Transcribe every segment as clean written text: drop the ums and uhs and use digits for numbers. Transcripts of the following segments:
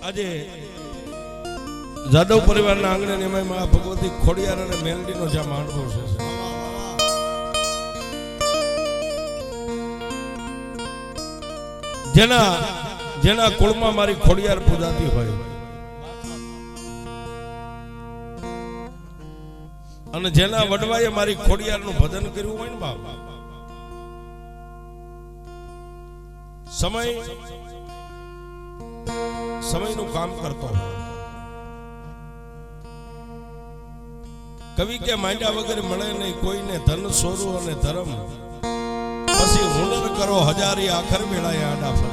આજે જાદવ પરિવારના આંગણે એમાં મા ભગવતી ખોડિયાર અને મેલડીનો જ્યાં માંડવો છે, જેના કુળમાં મારી ખોડિયાર પૂજાતી હોય અને જેના વડવાએ મારી ખોડિયારનું ભજન કર્યું હોય ને બાપ, સમયનું કામ કરતો હોય. કવિ કે માંડ્યા વગર મળે નહીં કોઈને ધન સોરું અને ધર્મ, પછી હુનર કરો હજારી આખર વેળાએ આડા ફરે.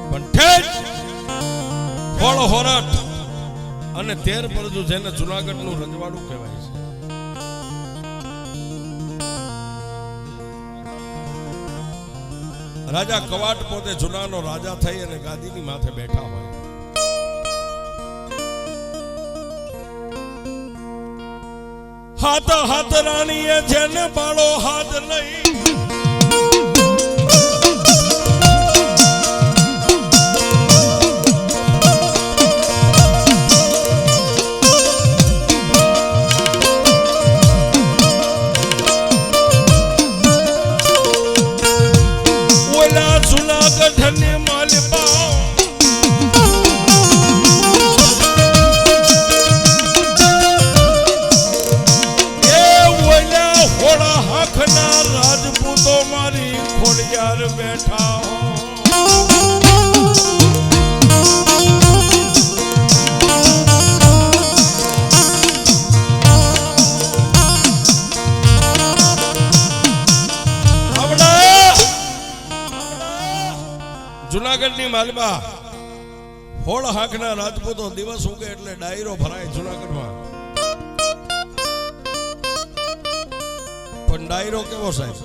પણ ઠેઠ ફળ હોરઠ અને 13 પરજુ જેને જુનાગઢનું રજવાડું કહેવાય છે. રાજા કવાટ પોતે જુનાનો રાજા થઈ અને ગાદીની માથે બેઠા હોય. હાથ હાથ રાણીએ જેને બાળો હાથ લઈ, ઓલા જુનાગઢની માલપા રાજપૂતો મારી ખોડિયાર બેઠા હો. જુનાગઢની માલમાં હોળ હાંકના રાજપૂતો દિવસ ઉગે એટલે ડાયરો ભરાય જુનાગઢમાં. પણ ડાયરો કેવો સાહેબ,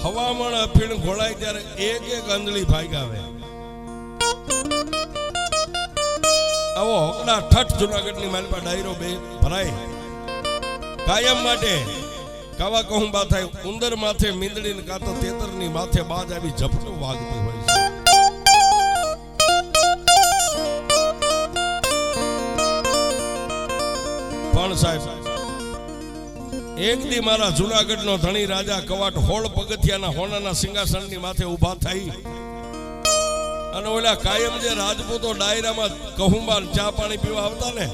હવામાન અફીણ ઘોળાય ત્યારે એક એક અંજળી ભાગ આવે. આવો હોકડા ઠઠ જુનાગઢની માલપા ડાયરો બે ભરાય. કાયમ માટે કાવા કહુંબા થાય, ઉંદર માથે મીંદડી ને કાતો તેતરની માથે બાજ આવી ઝપટું વાગતી હોય છે. પણ સાહેબ એક દી મારા જુનાગઢનો ધણી રાજા કવાટ હોળ પગથિયાના હોનાના સિંહાસનની માથે ઊભા થઈ અને ઓલા કાયમ જે રાજપૂતો ડાયરામાં કહુંબા ચા પાણી પીવા આવતા ને,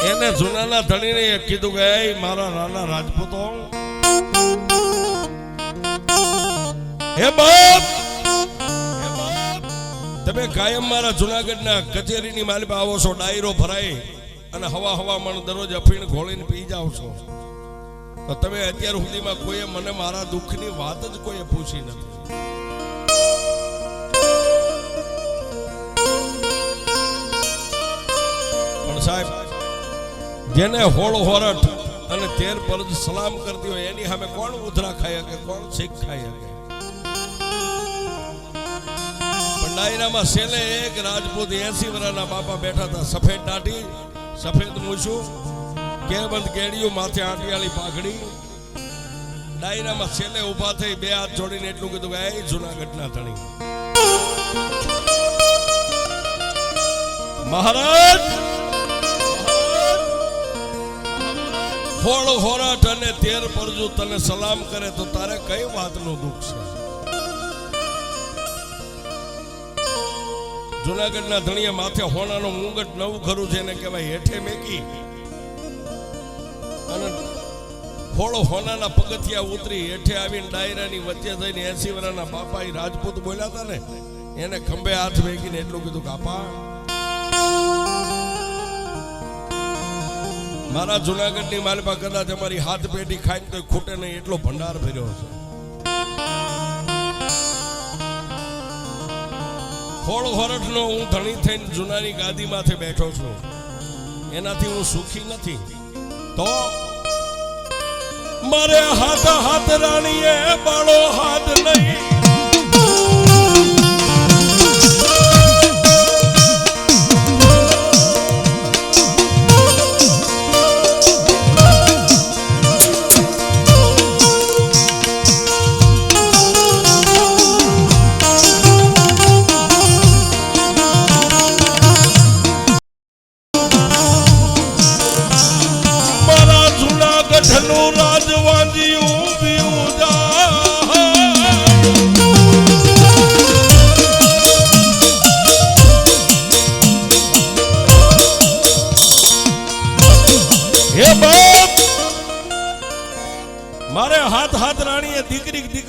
એને જુનાના ધણીને કીધું કે એ મારા રાણા રાજપૂતો, હે બાપ, તમે કાયમ મારા જુનાગઢના કચેરીની માલમાં આવો છો, ડાયરો ભરાય અને હવામાન દરરોજ અફીણ ઘોળીને પી જાવ છો, તો તમે અત્યાર સુધીમાં કોઈએ મને મારા દુઃખની વાત જ કોઈએ પૂછી નથી. પણ સાહેબ જેને હોળ હોરઠ અને 13 પરજ સલામ કરતી હોય એની સામે કોણ ઉધરા ખાઈ શકે, કોણ શીખ ખાઈ શકે? પણ ડાયરામાં છેલ્લે એક રાજપૂત 80 વર્ષના બાપા બેઠા હતા, સફેદ દાઢી, સફેદ મૂછું, કેબંધ કેડિયું, માથે આંટિયાળી પાઘડી. ડાયરામાં છેલ્લે ઉભા થઈ બે હાથ જોડીને એટલું કીધું કે એ જુનાગઢના ધણી મહારાજ, હોળ હોરાટ અને 13 પરજુ તને સલામ કરે તો તારે કઈ વાતનું દુઃખ છે? જુનાગઢના ધણીએ માથે હોનાનો મુંગટ નવું ખરું છે એને કહેવાય હેઠે મેકી અને હોળો હોનાના પગથિયા ઉતરી હેઠે આવીને ડાયરાની વચ્ચે જઈને 80 વર્ષના બાપા રાજપૂત બોલ્યા હતા ને, એને ખંભે હાથ મેકીને એટલું કીધું, કાપા મારા જુનાગઢની માલપા કદાચ અમારી હાથ પેટી ખાઈને તો ખૂટે નહીં એટલો ભંડાર ભર્યો છે. હોળ હોરઠનો હું ધણી થઈને જુનાની ગાદી માથે બેઠો છું, એનાથી હું સુખી નથી. તો મારે હાથ હાથ રાણીએ બાળો હાથ નહીં,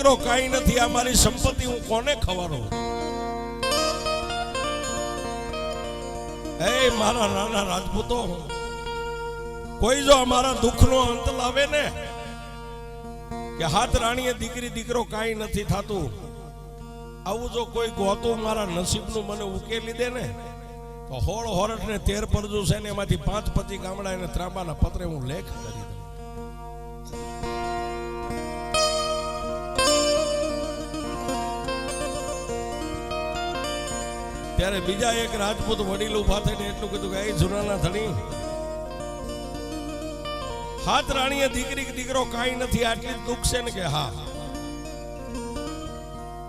દીકરો કાંઈ નથી, આ મારી સંપત્તિ હું કોને ખવાડું? એ મારા નાના રાજપૂતો, કોઈ જો અમારા દુઃખનો અંત લાવે ને કે હાથ રાણીએ દીકરી દીકરો કાંઈ નથી થાતું, આવું જો કોઈ ગોતું મારા નસીબનું મને ઉકેલી દે ને તો હોળ હોરઠ ને 13 પરજુ છે ને એમાંથી 5-25 ગામડા એને ત્રાંબાના પત્રે હું લેખ કરી દઉં. ત્યારે બીજા એક રાજપૂત વડીલ ઉભા થઈને એટલું કીધું કે એ જુનાના ધણી, હાથ રાણીએ દીકરી દીકરો કાંઈ નથી, આટલી દુઃખ છે ને કે હા,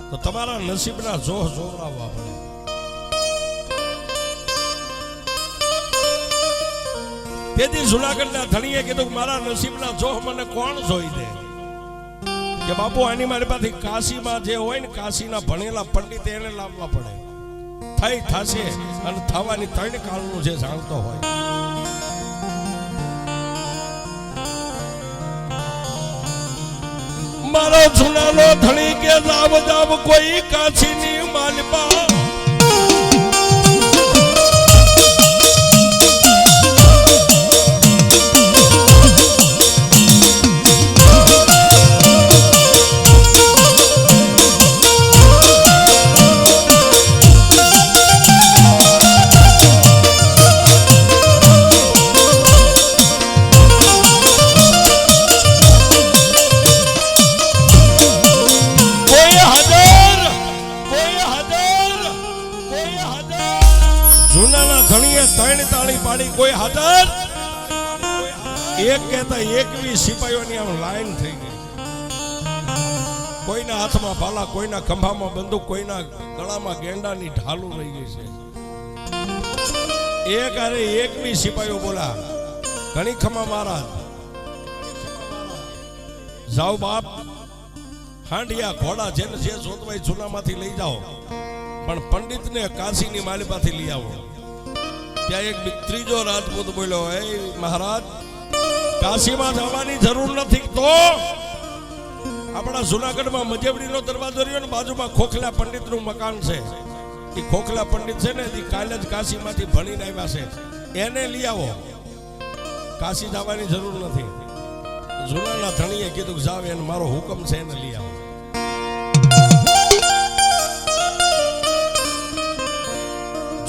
તો તમારા નસીબના જોહ જોવડાવવા પડે. તેથી જુનાગઢના ધણીએ કીધું મારા નસીબના જોહ મને કોણ જોઈ દે? કે બાપુ આની મારી પાસે કાશીમાં જે હોય ને કાશીના ભણેલા પંડિત એને લાવવા પડે, થઈ થશે અને થવાની 3 કાળનું જે જાણતો હોય. મારો જુનાનો ધણી કે જાવ જાવ કોઈ કાશીની માલપા, કોઈ હાજર, એક કહેતા 21 સિપાહીઓની આમ લાઈન થઈ ગઈ. કોઈના હાથમાં ભાલા, કોઈના ખંભામાં બંદૂક, કોઈના ગળામાં ગેંડાની ઢાલું રહી ગઈ છે. એક અરે 21 સિપાહીઓ બોલા, ઘણી ખમા મહારાજ, જાઓ બાપ, હાંડિયા ઘોડા જેને જે જોતવાય જૂનામાંથી લઈ જાઓ, પણ પંડિતને કાશીની માલિપાથી લઈ આવો. ત્યાં એક ત્રીજો રાજપૂત બોલ્યો, એ મહારાજ, કાશીમાં જવાની જરૂર નથી, તો આપણા જુનાગઢમાં મજેવડીનો દરવાજો રહ્યો ને, બાજુમાં ખોખલા પંડિતનું મકાન છે. એ ખોખલા પંડિત છે ને, એ કાલે જ કાશીમાંથી ભણીને આવ્યા છે, એને લઈ આવો, કાશી જવાની જરૂર નથી. જુનાના ધણીએ કીધું જાવ, એને મારો હુકમ છે, એને લઈ આવો.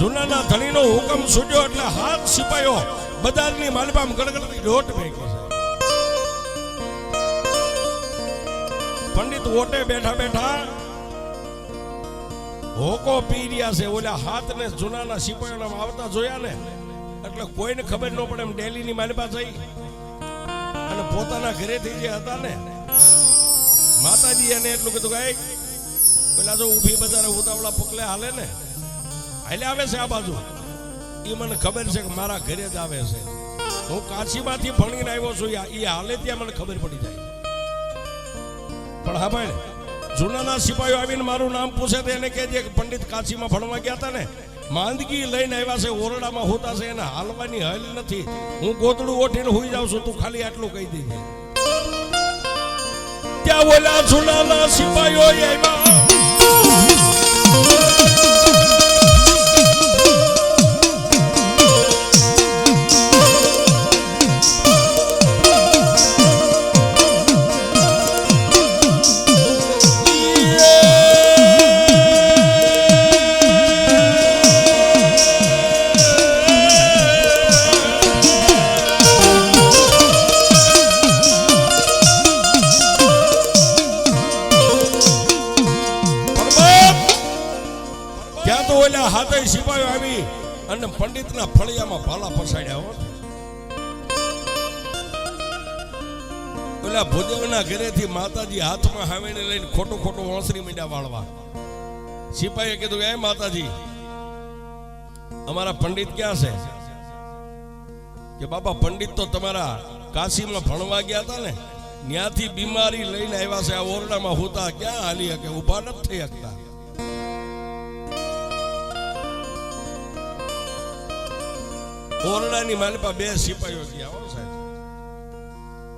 જુનાના ધણીનો હુકમ છૂટ્યો એટલે હાથ સિપાયો બજારની માલપામ ગડગડતી રોટ ભેગી છે. પંડિત ઓટે બેઠા બેઠા હોકો પી રહ્યા છે. ઓલા હાથને જુનાના સિપાહીઓના આવતા જોયા ને એટલે કોઈને ખબર ન પડે એમ ડેલીની માલપા જઈ અને પોતાના ઘરેથી જે હતા ને માતાજી એને એટલું કીધું કે પેલા જો ઊભી બજારે ઉતાવળા પગલે હાલે ને, હાલે આવે છે આ બાજુ, એ મને ખબર છે કે મારા ઘરે જ આવે છે. હું કાશીમાંથી ભણીને આવ્યો છું, એ હાલે ત્યાં મને ખબર પડી જાય. પણ હા ભાઈ, જૂનાના સિપાહીઓ આવીને મારું નામ પૂછે તો એને કહેજે કે પંડિત કાશીમાં ભણવા ગયા હતા ને, માંદગી લઈને આવ્યા છે, ઓરડામાં હોતા છે, એને હાલવાની હલ નથી, હું ગોતડું ઓઠીને હોઈ જાઉં છું, તું ખાલી આટલું કહી દેજે. ત્યાં ઓલા જૂનાના સિપાહીઓ આવ્યા. સિપાહીઓ આવી અને પંડિતના ફળિયામાં ભાલા પસાડ્યા. ઓલા ભુદેવના ઘરેથી માતાજી હાથમાં હાવેને લઈને ખોટું ખોટું વાંસરી મીંડા વાળવા. સિપાહીએ કીધું, એ માતાજી, અમારા પંડિત ક્યાં છે? કે બાબા, પંડિત તો તમારા કાશીમાં ભણવા ગયા હતા ને, ત્યાંથી બીમારી લઈને આવ્યા છે, આ ઓરડામાં હોતા ક્યાં હાલી શકે, ઉભા નથી થઈ શકતા. ઓરડાની માલપા બે સિપાહીઓ ગયા.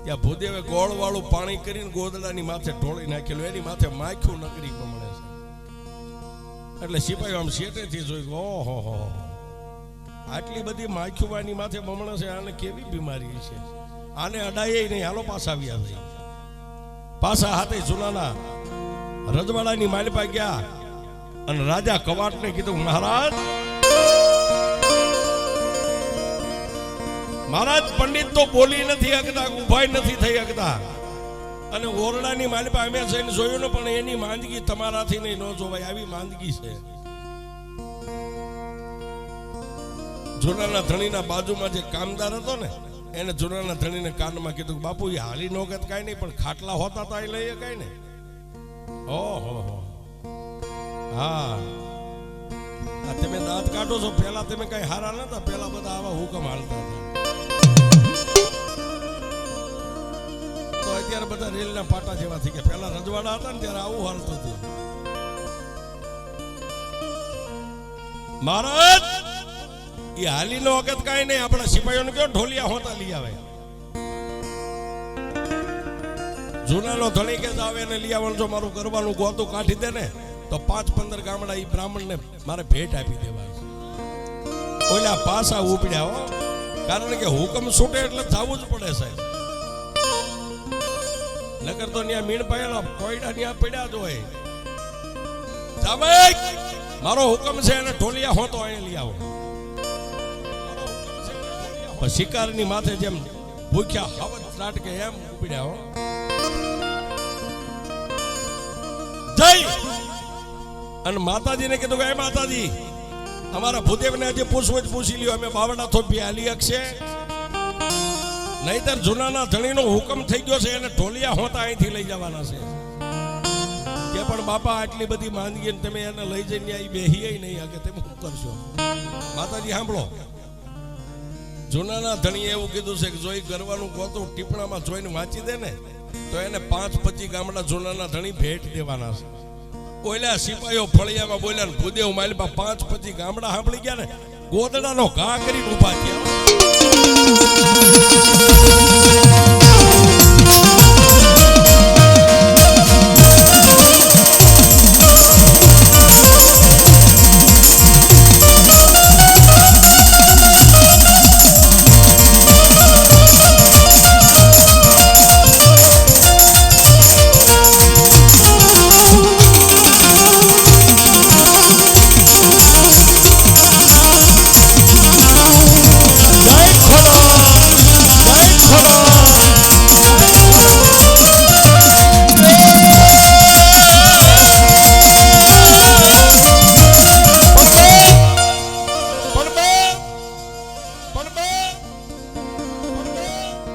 ત્યાં ભૂદેવે ગોળ વાળું પાણી કરીને ગોદડાની માથે ઢોળી નાખેલું, એની માથે માખ્યું નકરી પ્રમાણે છે. એટલે સિપાહીઓ આમ શેટેથી જોઈ, ઓહો હો, આટલી બધી માખ્યુવાની માથે બમણે છે, આને કેવી બીમારી છે, આને અડાય નહીં, હાલો પાછા આવ્યા ભાઈ. પાછા હાથે જુનાના રજવાડાની માલિપા ગયા અને રાજા કવાટને કીધું, મહારાજ મહારાજ પંડિત તો બોલી નથી શકતા, ઉભાઈ નથી થઈ શકતા, અને ઓરડાની માલિપા અમે જઈને જોયું ને, પણ એની માંદગી તમારાથી નહીં ન જોવાય, આવી માંદગી છે. જુનાના ધણીના બાજુમાં જે કામદાર હતો ને, એને જુનાના ધણીને કાનમાં કીધું, બાપુ એ હાલી નો ગત કાંઈ નહીં, પણ ખાટલા હોતા તો અહીં લઈએ કાંઈ ને. ઓહો હા, તમે દાંત કાઢો છો, પેલા તમે કઈ હારા નતા, પેલા બધા આવા હુકમ હાલતા હતા. તો અત્યારે બધા રેલના પાટા જેવા થઈ ગયા. પેલા રજવાડા હતા ને ત્યારે આવું હાલતું હતું. મહારાજ એ હાલી નો વખત કઈ નહીં, આપણા સિપાહીઓને કયો ઢોલિયા હોતા લઈ આવે. જૂનાનો ધણી કે આવે ને લઈ આવવાનું, જો મારું કરવાનું ગોતું કાઢી દે ને તો 5-15 ગામડા એ બ્રાહ્મણને મારે ભેટ આપી દેવા. ઓલા પાસા ઉપડ્યા હો, કારણ કે હુકમ છૂટે એટલે જવું જ પડે સાહેબ. નકર તો ત્યાં મીણ પાયેલા કોયડા ત્યાં પડ્યા જ હોય. મારો હુકમ છે એને ઢોલિયા હોતો અહીં લઈ આવો. શિકારની માથે જેમ ભૂખ્યા હવત ત્રાટકે એમ ઉપડ્યા હો. જય અને માતાજીને કીધું કે એ માતાજી, અમારા ભૂદેવને આજે પૂછવું જ પૂછી લ્યો, અમે બાવડા થોપી હાલી શકશે નહીતર જૂનાના ધણીનો હુકમ થઈ ગયો છે, એને ઢોલિયા હોતા અહીંથી લઈ જવાના છે. કે પણ બાપા આટલી બધી માંદગી તમે એને લઈ જઈને અહીં બેહી નહીં હકે, તમે શું કરશો? માતાજી સાંભળો, જૂનાના ધણીએ એવું કીધું છે કે જો એ ગરવાનું ગોતું ટીપણામાં જોઈને વાંચી દે ને તો એને 5-25 ગામડા જૂનાના ધણી ભેટ દેવાના છે. ઓલા સિપાહીઓ ફળિયામાં બોલ્યા, ભૂદેવ માલિપા 5-25 ગામડા સાંભળી ગયા ને, ગોદડાનો ઘા કરી ઉભા થયા.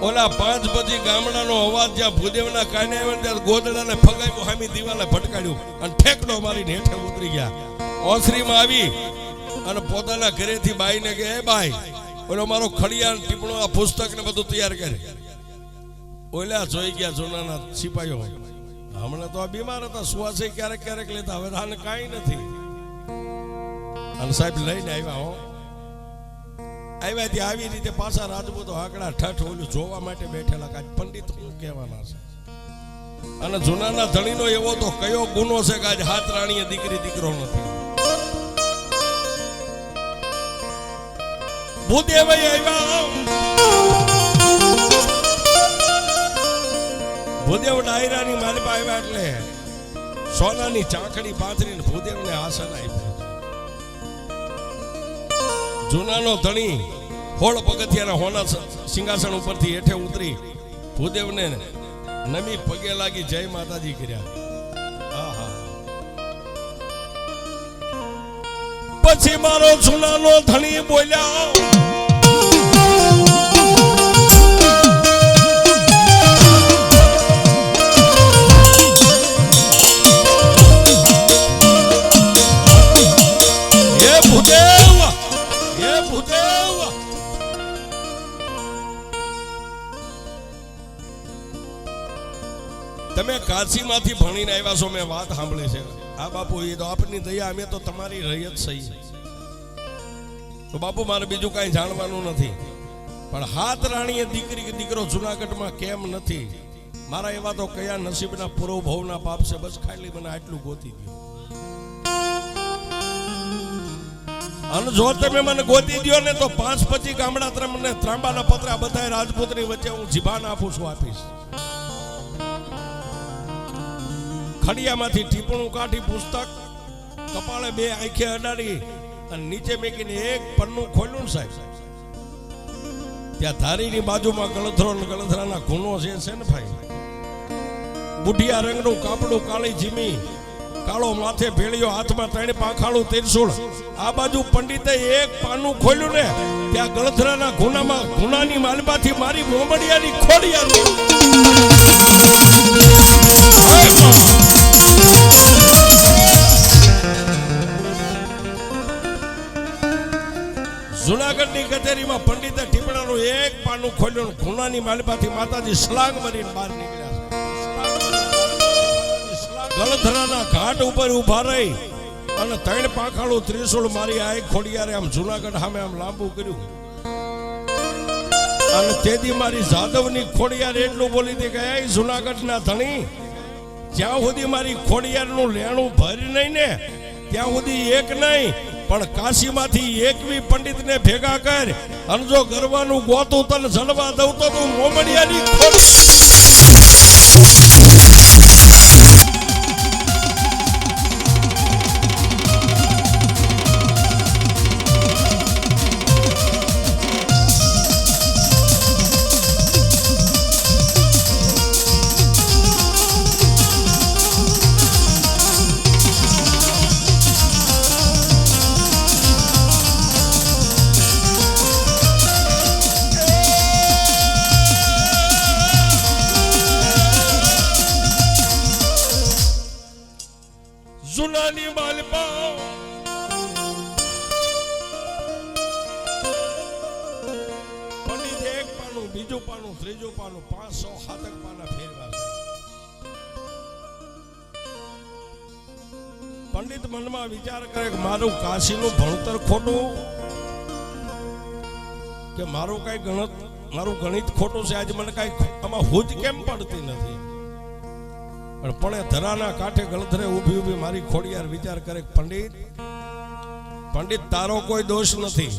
ઓલા 5-25 ગામડાનો અવાજ જ્યાં ભૂદેવના કાને આવ્યો ત્યારે ગોદડાને ફગાવ્યું, હામી દિવાલે ભટકાડ્યું અને ઠેકડો મારીને હેઠે ઉતરી ગયા. ઓસરીમાં આવી અને પોતાના ઘરેથી બાઈને કે, એ બાઈ, ઓલો મારો ખડિયાળ ટીપણો આ પુસ્તક ને બધું તૈયાર કરે. ઓલા જોઈ ગયા જૂનાના સિપાહીઓ, હમણાં તો આ બીમાર હતા, સુવાસે ક્યારેક ક્યારેક લેતા, હવે આને કાંઈ નથી. અને સાહેબ લઈને આવ્યા હો. આવ્યા ત્યાં આવી રીતે પાછા રાજપૂતો આકડા ઠઠ ઓલું જોવા માટે બેઠેલા કે પંડિત શું કહેવાના છે. અને જૂનાના ધણીનો એવો તો કયો ગુનો છે કે આજ હાથ રાણીએ દીકરી દીકરો નથી. ભૂદેવ આવ્યા, ભૂદેવ ડાયરાની માલિપા આવ્યા એટલે સોનાની ચાંખડી પાથરીને ભૂદેવને આસન આપ્યું. જૂનાનો ધણી હોળ પગથિયાના હોના સિંહાસન ઉપરથી હેઠે ઉતરી ભૂદેવને નમી પગે લાગી જય માતાજી કર્યા. પછી મારો જૂનાનો ધણી બોલ્યા, તમે કાશીમાંથી ભણીને આવ્યા છો, મેં વાત સાંભળી છે. હા બાપુ, એ તો આપની દયા, અમે તો તમારી રહી જ સહી. તો બાપુ મારે બીજું કાંઈ જાણવાનું નથી. પણ હાથ રાણીએ દીકરી કે દીકરો જુનાગઢમાં કેમ નથી? મારા એવા તો કયા નસીબના પૂરો ભવના પાપ છે. બસ ખાલી મને આટલું ગોતી દો. અને જો તમે મને ગોતી દો ને તો 5-25 ગામડા તમને ત્રાંબાના પતરા બધા રાજપૂતની વચ્ચે હું જીભાન આપું છું, આપીશ. ખડિયામાંથી ટીપણું કાઢી પુસ્તક કપાળે 2 આંખે અડાડી અને નીચે મેકીને એક પન્નું ખોલ્યું ને સાહેબ, ત્યાં ધારીની બાજુમાં ગળથરો ને ગળથરાના ગુનો છે ને ભાઈ. બુઢિયા રંગનું કાપડું, કાળી જીમી, કાળો માથે ભેળિયો, હાથમાં 3 પાંખાળું ત્રિશૂળ. આ બાજુ પંડિતે એક પાનું ખોલ્યું ને ત્યાં ગળથરાના ગુનાની માલબાથી મારી મોમડિયાની ખોડિયાની જુનાગઢની કચેરીમાં પંડિતે ટીપણાનું એક પાનું ખોલ્યું, ગુનાની માલબાથી માતાજી સ્લાંગ મારીને બહાર નીકળ્યા. ગળધરાના ઘાટ ઉપર ઉભા રહી અને 3 પાંખાળું ત્રિશૂળ મારી આ ખોડિયારે આમ જુનાગઢ સામે આમ લાંબુ કર્યું. અને તેથી મારી જાદવની ખોડિયાર એટલું બોલી હતી કે એ જુનાગઢના ધણી, જ્યાં સુધી મારી ખોડિયારનું લેણું ભરી નહીં ને ત્યાં સુધી એક નહીં પણ કાશીમાંથી 21 પંડિતને ભેગા કર અને જો ગરવાનું ગોતું તને જલવા દઉં તો તું મોમડિયાની જુનાની માલપા પંડિત એક પાનું, બીજું પાનું, ત્રીજું પાનું, 500 પાના ફેરવા. પંડિત મનમાં વિચાર કરે કે મારું કાશીનું ભણતર ખોટું કે મારું ગણિત ખોટું છે. આજે મને કઈ આમાં હુજ કેમ પડતી નથી? પણ પડે ધરાના કાંઠે ગળધરે ઊભી મારી ખોડિયાર વિચાર કરે, પંડિત તારો કોઈ દોષ નથી,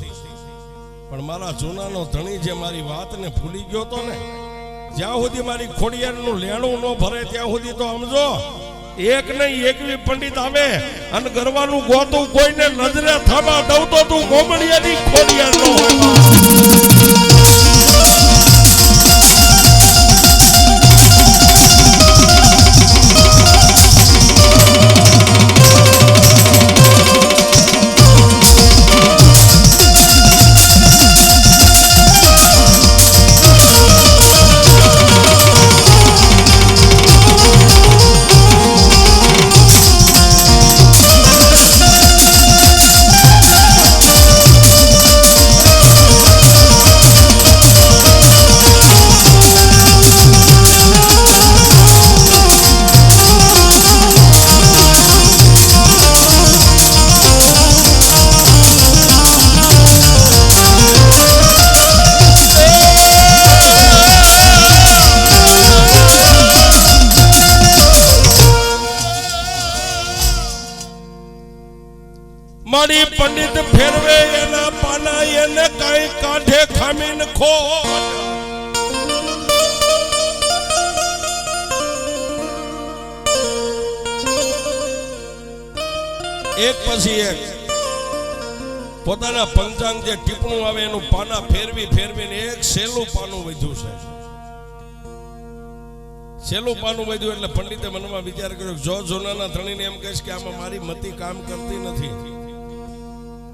પણ મારા જૂનાનો ધણી જે મારી વાતને ભૂલી ગયો તો ને, જ્યાં સુધી મારી ખોડિયારનું લેણું ન ભરે ત્યાં સુધી તો સમજો એક નહીં 21 પંડિત આવે અને ગરવાનું ગોતું કોઈને નજરે થવા દઉં તો તું મોમડિયાની ખોડિયાર નો હોય. મારી પંડિત ફેરવે એના પાના એને કઈ કાઢે ખામીન ખોટ. એક પછી એક પોતાના પંચાંગ જે ટીપણું આવે એનું પાના ફેરવીને એક સેલું પાનું વધ્યું છે. સેલું પાનું વધ્યું એટલે પંડિતે મનમાં વિચાર કર્યો, જો જૂનાના ધણીને એમ કહીશ કે આમાં મારી મતિ કામ કરતી નથી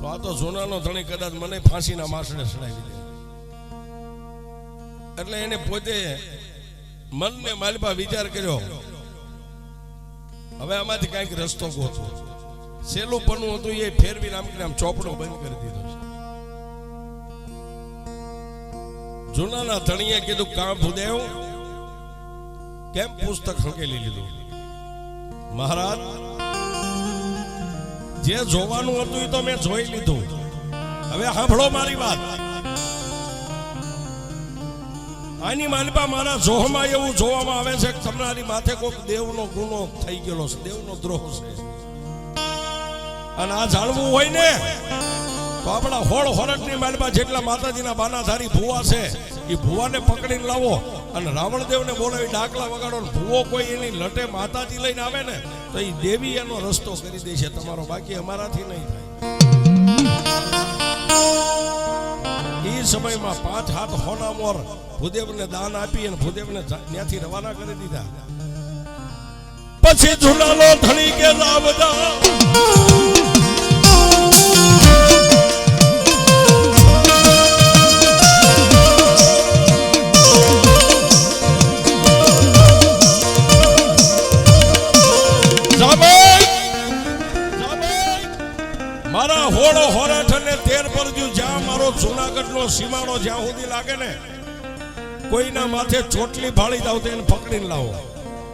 તો આ તો જૂનાનો ધણી કદાચ મને ફાંસીના માસડે ચડાવી દે. એટલે એને પોતે મનને માલપા વિચાર કર્યો, હવે આમાંથી કઈક રસ્તો ગોતો. સેલું પન્નું હતું એ ફેરવીને આમ ચોપડો બંધ કરી દીધો. જૂનાના ધણીએ કીધું, કાં ભૂદેવ કેમ પુસ્તક હંકેલી લીધું? મહારાજ, જે જોવાનું હતું એ તો મેં જોઈ લીધું. હવે સાંભળો મારી વાત. આની માલિપા મારા જોહમાં એવું જોવામાં આવે છે કે તમારી માથે કોઈક દેવનો ગુનો થઈ ગયેલો છે, દેવનો દ્રોહ છે. અને આ જાણવું હોય ને તો આપણા હોળ હોરટની માલિપા જેટલા માતાજીના બાનાધારી ભુવા છે એ ભુવાને પકડીને લાવો અને રાવણદેવને બોલાવી ડાકલા વગાડો. ભુવો કોઈ એની લટે માતાજી લઈને આવે ને તો એ દેવી એનો રસ્તો કરી દે છે તમારો, બાકી અમારાથી નહીં થાય. એ સમયમાં 5 હાથ હોના મોર ભૂદેવને દાન આપી અને ભૂદેવને ત્યાંથી રવાના કરી દીધા. પછી ઝુલાલો ધણી કે લાવદા મારા હોળો હોરાઠ અને 13 પરજુ જ્યાં મારો જૂનાગઢનો સીમાડો જ્યાં સુધી લાગે ને, કોઈના માથે ચોટલી ભાળી જાવ તો એને પકડીને લાવો,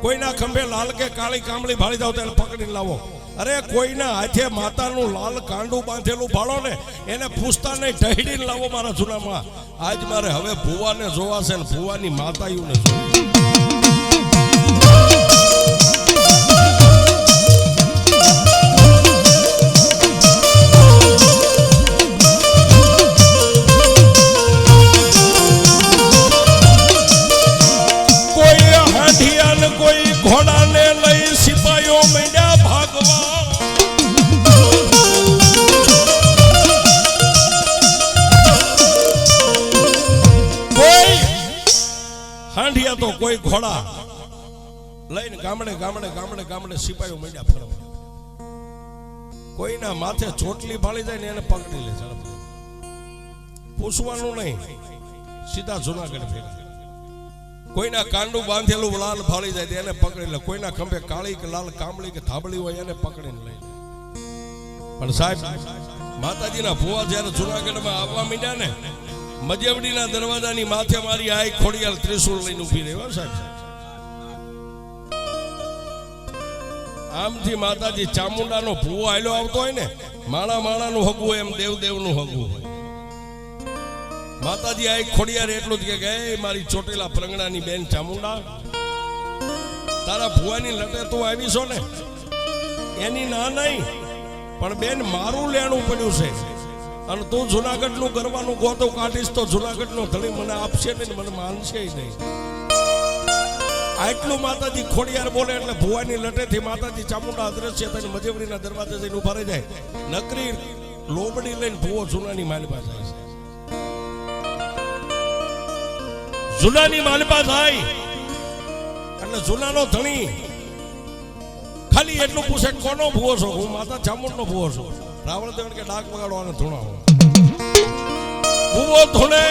કોઈના ખંભે લાલ કે કાળી કામળી ભાળી જાવ તો એને પકડીને લાવો. અરે કોઈના હાથે માતાનું લાલ કાંડું બાંધેલું ભાળો ને એને પૂછતા નહીં, ઢહીડીને લાવો મારા જૂનામાં. આજ મારે હવે ભુવાને જોવાશે ને ભુવાની માતાઓને જોવી. કોઈ ઘોડાને લઈ સિપાહીઓ માંડ્યા ભાગવા. કોઈ હાંડિયા તો કોઈ ઘોડા લઈને ગામડે ગામડે ગામડે ગામડે સિપાહીઓ માંડ્યા ફરવા. કોઈના માથે ચોટલી ભાળી જાય ને એને પકડી લે ઝડપ. પૂછવાનું નહીં, સીધા જૂનાગઢ ભેગા. કોઈના કાંડું બાંધેલું લાલ ફાળી જાય એને પકડી લે, કોઈના ખંભે કાળી કે લાલ કામળી કે થાબળી હોય એને પકડીને લઈ લે. પણ સાહેબ માતાજીના ભુવા જ્યારે જૂનાગઢમાં આવવા માંડ્યા ને, મજેવડીના દરવાજાની માથે મારી આઈ ખોડિયાલ ત્રિશુળ લઈને ઊભી રહી. સાહેબ આમથી માતાજી ચામુંડાનો ભુવો આયલો આવતો હોય ને, માણા માણાનું હગવું એમ દેવ દેવનું હગવું હોય. માતાજી આ ખોડિયાર એટલું જ કે મારી ચોટીલા પ્રંગણાની બેન ચામુંડા, તારા ભુવાની લટે તું આવી છો ને, એની ના નહીં પણ બેન મારું લેણું પડ્યું છે અને તું જુનાગઢ નું કરવાનું ગોતો કાઢીશ તો જુનાગઢ નો ધણી મને આપશે નહીં, મને માનશે નહીં. આટલું માતાજી ખોડિયાર બોલે એટલે ભુવાની લટેથી માતાજી ચામુંડા અદ્રશ્ય થઈને મજેવડીના દરવાજે જઈને ઉભા રહી જાય. નકરી લોબડી લઈને ભુવો જૂનાની માલિપા જાય છે. જુનાની માલિપા થાય એટલે જુનાનો ધણી ખાલી એટલું પૂછે કોનો ભુવો છો? હું માતા ચામુંડનો ભુવો છું. રાવણદેવ કે ડાક વગાડવાને ધૂણાવો. ભુવો ધૂણે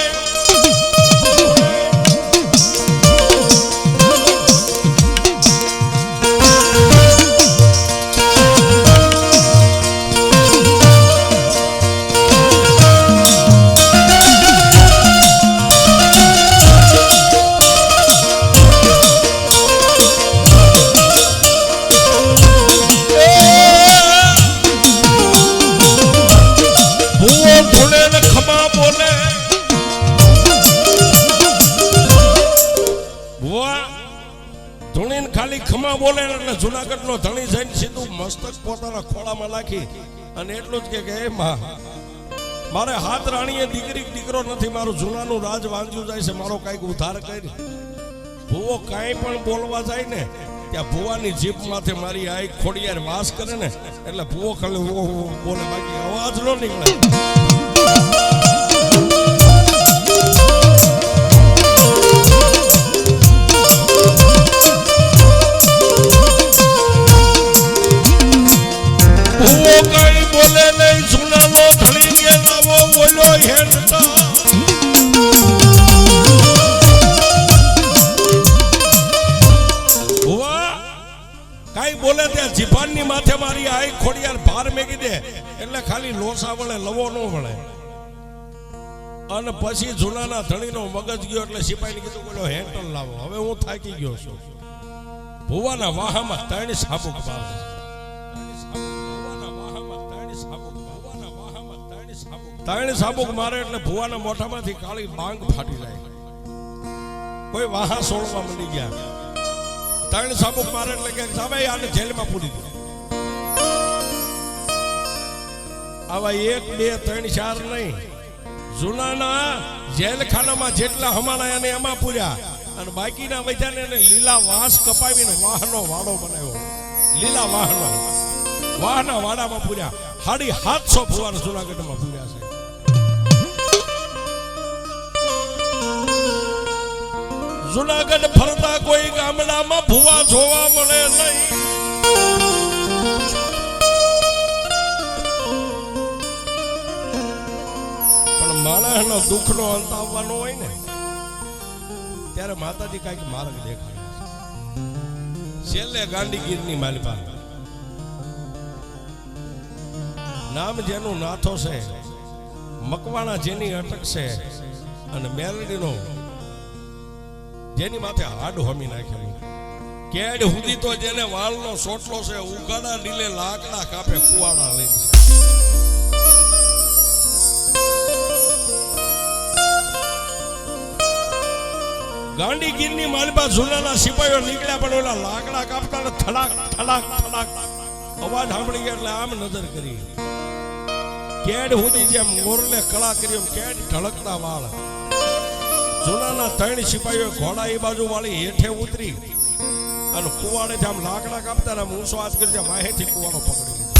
ખમા બોલે એટલે જુનાગઢ નો ધણી જઈને સીધું મસ્તક પોતાના ખોળામાં નાખી અને એટલું જ કે હે માં, મારે હાથ રાણીએ દીકરો નથી, મારું જૂનાનું રાજ વાંજ્યું જાય છે, મારો કઈક ઉદ્ધાર કરી. ભુવો કાંઈ પણ બોલવા જાય ને ત્યાં ભુવાની જીભ માથે મારી આ ખોડિયાર વાસ કરે ને એટલે ભુવો ખાલી બોલે, બાકી અવાજ ન નીકળે. કઈ બોલે નહીં, સુનાનો ધણી કે લાવો બોલો હેઠતા. કઈ બોલે ત્યાં જીભાનની માથે મારી આઈ ખોડિયાર ભાર મેકી દે એટલે ખાલી લોસા વળે, લવો ન વળે. અને પછી જૂનાના ધણીનો મગજ ગયો એટલે સિપાહીને કીધું બોલો હેન્ટલ લાવો. હવે હું થાકી ગયો છું. ભુવાના વાહામાં 3 સાબુક મારે. ત્રણ સાબુક મારે એટલે ભુવાના મોઢામાંથી કાળી બાંગ ફાટી જાય. કોઈ વાહા સોળવા મળી ગયા. 3 સાબુક મારે એટલે કે સામે આને જેલમાં પૂરી દો. આવા 1 2 3 4 નહીં, જૂનાના જેલખાનામાં જેટલા હમાણા એને એમાં પૂર્યા અને બાકીના વૈદ્યાને એને લીલા વાંસ કપાવીને વાહનો વાડો બનાવ્યો. લીલા વાહના વાડામાં પૂર્યા. 750 ભુવાન જૂનાગઢમાં પૂર્યા છે. જૂનાગઢ ફરતા કોઈ ગામડામાં ભુવા જોવા મળે નહીં. પણ માણસનો દુઃખનો અંત આવવાનો હોય ને ત્યારે માતાજી કઈક માર્ગ દેખાડે. છેલ્લે ગાંડીગીરની માલિપા નામ જેનું નાથો છે, મકવાણા જેની અટક છે અને મેલડીનો જેની માથે હાડ હોમી નાખેલું, કેડ સુધી તો જેને વાળનો સોટલો છે, ઉગાડા ડીલે લાકડા કાપે કુવાડા લઈને. ગાંડીગીરની માલપા જૂનાના સિપાહીઓ નીકળ્યા પણ ઓલા લાકડા કાપતા થડાક થડાક થડાક અવાજ સાંભળી ગયા એટલે આમ નજર કરી. કેડ સુધી જેમ મોરને કળા કરી એમ કેડ ઢળકતા વાળ. જૂનાના 3 સિપાહીઓ ઘોડા એ બાજુ વાળી હેઠે ઉતરી અને કુવાડેથી આમ લાકડા કાપતા આમ ઊંચો હાથ કરી ત્યાં વાહેથી કુવાડો પકડી લીધો.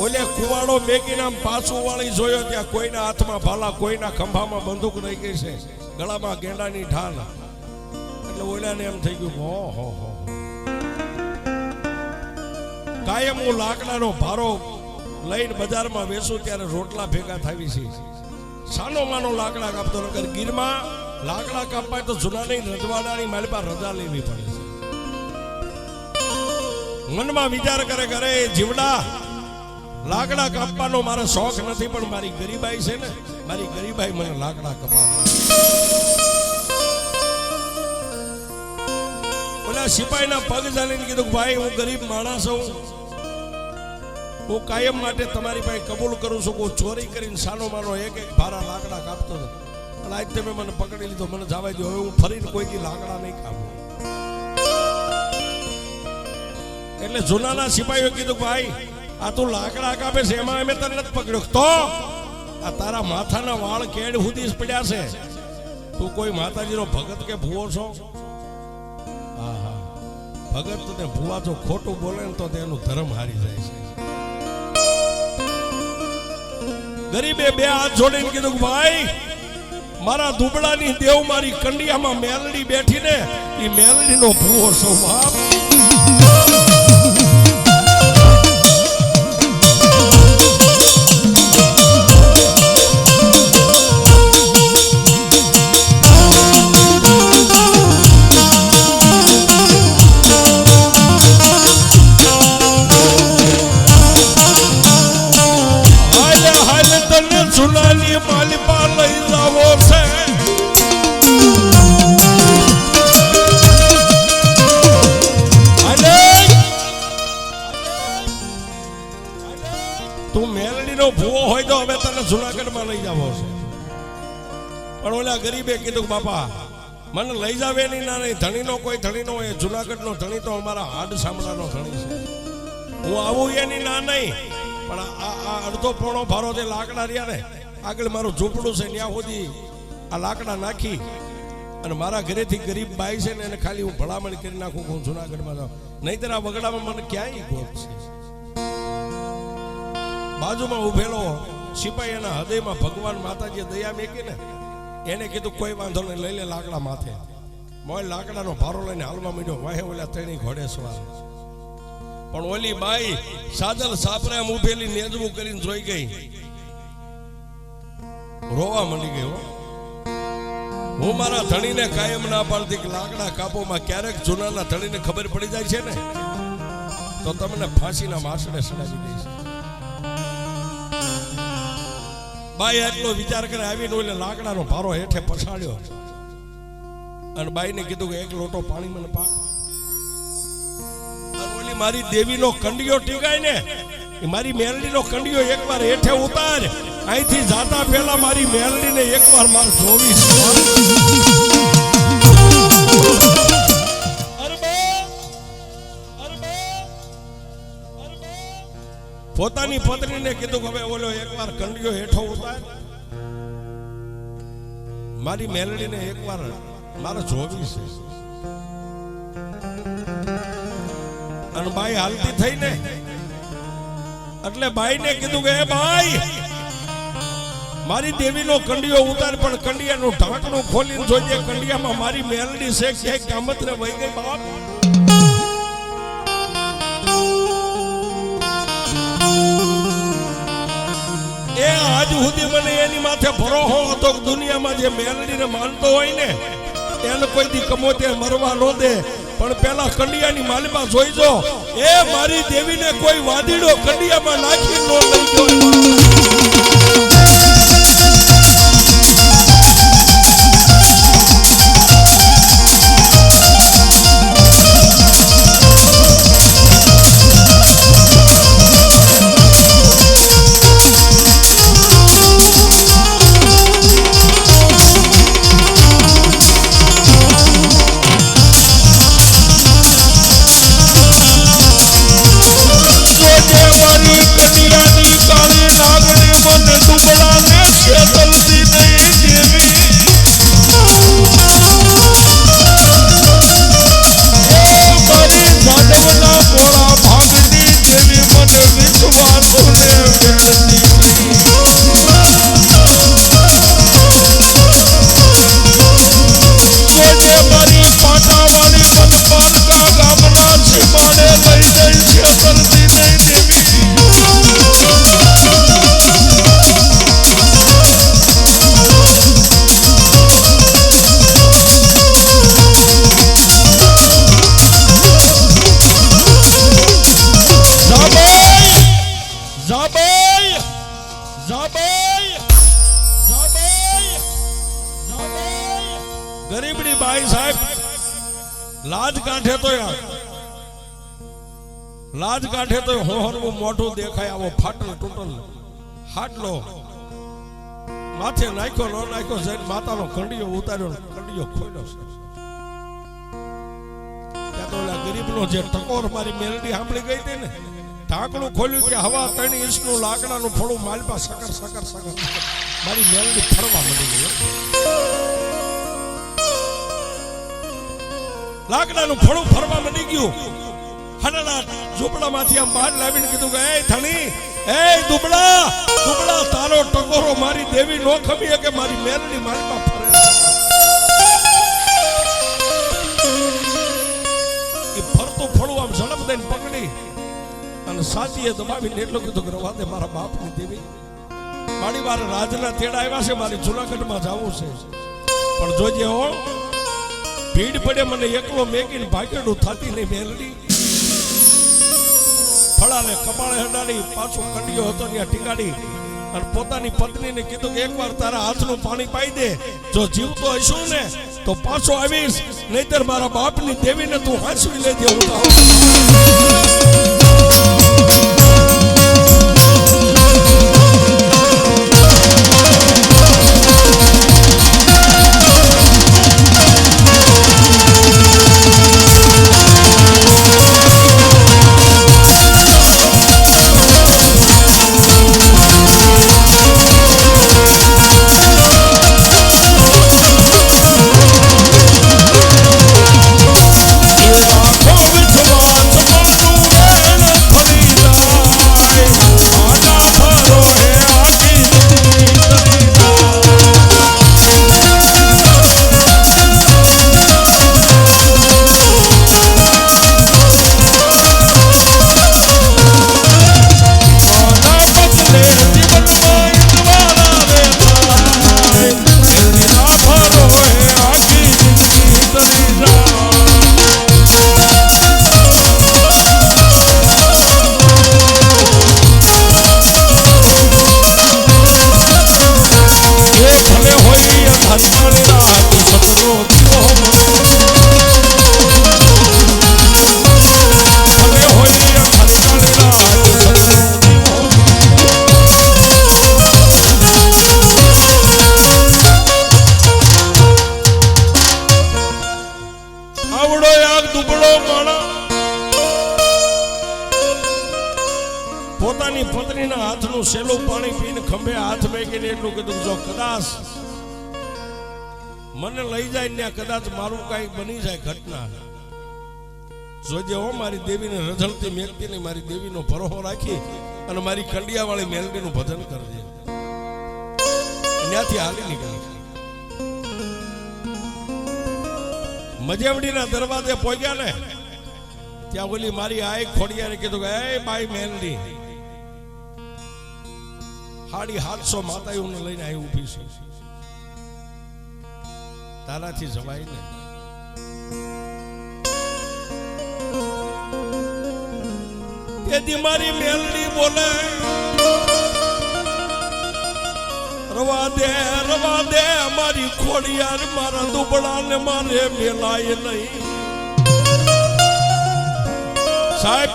ઓલે કુવાડો મેકીને આમ પાછું વાળી જોયો ત્યાં કોઈના હાથમાં ભાલા, કોઈના ખંભામાં બંદૂક રહી ગઈ છે, ગળામાં ગેંડાની ઢાલ. એટલે ઓલાને એમ થઈ ગયું હો કાયમ હું લાકડાનો ભારો લઈને બજારમાં વેચું ત્યારે રોટલા ભેગા થાવી છે. સાનો માનો લાકડા કાપતો નકર ગીરમાં લાકડા કાપાય તો જૂનાની રજવાડાની મારી પાસે રજા લેવી પડે છે. મનમાં વિચાર કરે જીવડા લાકડા કાપવાનો મારો શોખ નથી, પણ મારી ગરીબાઈ છે ને, મારી ગરીબાઈ મને લાકડા કપાવે. ઓલા સિપાહીના પગ ચાલીને કીધું ભાઈ હું ગરીબ માણસ છું, હું કાયમ માટે તમારી પાસે કબૂલ કરું છું, હું ચોરી કરીને સાનો માનો એક ભારા લાકડા કાપતો હતો, અને આજ તમે મને પકડી લીધો, મને જવા દો, હવે હું ફરીને કોઈ લાકડા નહીં કાપું. એટલે જૂનાના સિપાહીઓ કીધું ભાઈ આ તું લાકડા કાપે છે એમાં અમે તને નથી પકડ્યો, તો આ તારા માથાના વાળ કેડ સુધી પડ્યા છે, તું કોઈ માતાજીનો ભગત કે ભૂવો છો? ભગત ને ભૂવા જો ખોટું બોલે ને તો તેનું ધર્મ હારી જાય છે. ગરીબે 2 હાથ જોડીને કીધું ભાઈ મારા દુબળાની દેવ મારી કંડિયામાં મેલડી બેઠી ને એ મેલડીનો ભૂવો છો બાપ. જૂનાની માલિપા લઈ જાવો છે. તું મેલડીનો ભૂવો હોય તો હવે તને જૂનાગઢમાં લઈ જાવો છે. પણ ઓલા ગરીબે કીધું બાપા મને લઈ જાવે નહીં, ના નહીં, ધણીનો કોઈ ધણીનો હોય, જૂનાગઢનો ધણી તો અમારા હાડ સાંભળાનો ધણી છે, હું આવું એની ના નહીં, પણ આ અડધો પોણો ભારો જે લાકડા રહ્યા ને આગળ મારું ઝૂંપડું છે ત્યાં સુધી આ લાકડા નાખી અને મારા ઘરેથી ગરીબ બાઈ છે ને એને ખાલી હું ભલામણ કરી નાખું હું જૂનાગઢમાં જાઉં, નહીંતર આ વગડામાં મને ક્યાંય ગોત છે. બાજુમાં ઉભેલો સિપાહી એના હૃદયમાં ભગવાન માતાજીએ દયા મેકી ને એને કીધું કોઈ વાંધો નહીં, લઈ લે લાકડા માથે. મોય લાકડાનો ભારો લઈને હાલવા માંડ્યો, વાહે ઓલા 3 ઘોડે સવાર. પણ ઓલી બાઈ સાજલ સાપરે આમ ઉભેલી નેજવું કરીને જોઈ ગઈ, રોવા માંડી ગઈ. હું મારા ધણીને કાયમ ના પાડતી કે લાકડા કાપોમાં ક્યારેક જૂનાના ધણીને ખબર પડી જાય છે ને તો તમને ફાંસીના માસડે સડાવી દે છે. બાઈ એટલો વિચાર કરે આવીને ઓલે લાકડાનો ભારો હેઠે પછાડ્યો અને બાઈને કીધું કે 1 લોટો પાણી મને પાક. મારી દેવીનો કંડિયો ટીકાય ને, મારી મેલડીનો કંડિયો એકવાર હેઠે ઉતાર, અહીંથી જાતા પહેલા મારી મેલડીને એકવાર માર જોવી પોતાની પત્નીને કીધું કે હવે ઓલો એકવાર કંડિયો હેઠો ઉતાર મારી મેલડીને એકવાર મારે જોવી છે અને બાઈ હાલતી થઈ ને એટલે બાઈને કીધું કે હે બાઈ મારી દેવીનો કંડિયો ઉતાર પણ કંડિયાનું ઢાંકણું ખોલીને જોઈએ કંડિયામાં મારી મેલડી છે કે કામતરે વહી ગઈ બાપ એ આજ સુધી મને એની માથે ભરોસો હતો કે દુનિયામાં જે મેલડીને માનતો હોય ને એને કોઈ દી કમોતે મરવા ન દે પણ પેલા કંડિયાની માલિપા જોઈજો એ મારી દેવીને કોઈ વાદીડો કંડિયામાં નાખી ન લઈ ગયો ગરીબડી બાઈ સાહેબ લાજ કાઢે તો હોહરવું મોઢું દેખાય આવો ફાટલ તૂટલ હાટલો માથે નાખ્યો ન નાખ્યો જઈને માતાનો કંડિયો ઉતાર્યો કંડિયો ખોલ્યો છે ત્યાં તો ઓલા ગરીબનો જે ટકોર મારી મેલડી સાંભળી ગઈ હતી ને ઢાંકણું ખોલ્યું કે હવા 3 ઇંચનું લાકડાનું ફળું માલપા સકર સકર સકર મારી મેલડી ફરવા મળી ગઈ લાકડાનું ફળું ફરવા મળી ગયું હડડા ઝૂંપડામાંથી આમ બહાર લાવીને કીધું કે એ ધણી એ દુબળા તારો ટકોરો મારી દેવી નો ખમીએ કે મારી મેલડી માલપા ફરે એ ફરતું ફળું આમ ઝડપ દઈને પકડી અને સાચીએ દબાવીને એટલું કીધું કે રવા દે મારા બાપની દેવી મારી વાર રાજના તેડા આવ્યા છે મારી જુનાગઢમાં જવું છે પણ જોજે હો ભીડ પડે મને એકલો મેકીને ભાગેડું થતી નહીં મેલડી ફળાને કપાળે હડાડી પાછો કંડિયો હતો ત્યાં ટીકાડી અને પોતાની પત્નીને કીધું કે એકવાર તારા હાથનું પાણી પાઈ દે જો જીવતો હશું ને તો પાછો આવીશ નહીતર મારા બાપની દેવીને તું હાંસવી લેજે હું પોતાની પત્નીના હાથનું સેલું પાણી પીને ખંભે હાથ મેકીને એટલું કીધું, જો કદાચ મને લઈ જાય ને કદાચ મારું કઈ બની જાય ઘટના, જોજે હો મારી દેવીને રઝળતી મેકતી ને મારી દેવીનો ભરોહો રાખી અને મારી કંડિયા વાળી મેલડીનું ભજન કરજે. ત્યાંથી હાલી નીકળી. મજેવડીના દરવાજે પહોંચ્યા ને ત્યાં ઓલી મારી આઈ ખોડિયારે કીધું કે એ બાઈ મેલડી 750 માતાઓને લઈને આવી ઊભી છે, તારાથી જવાય ને. તેથી મારી મેલડી બોલે, રવા દે મારી ખોડિયાર, મારા દુબળાને મારે મેલાય નહીં. સાહેબ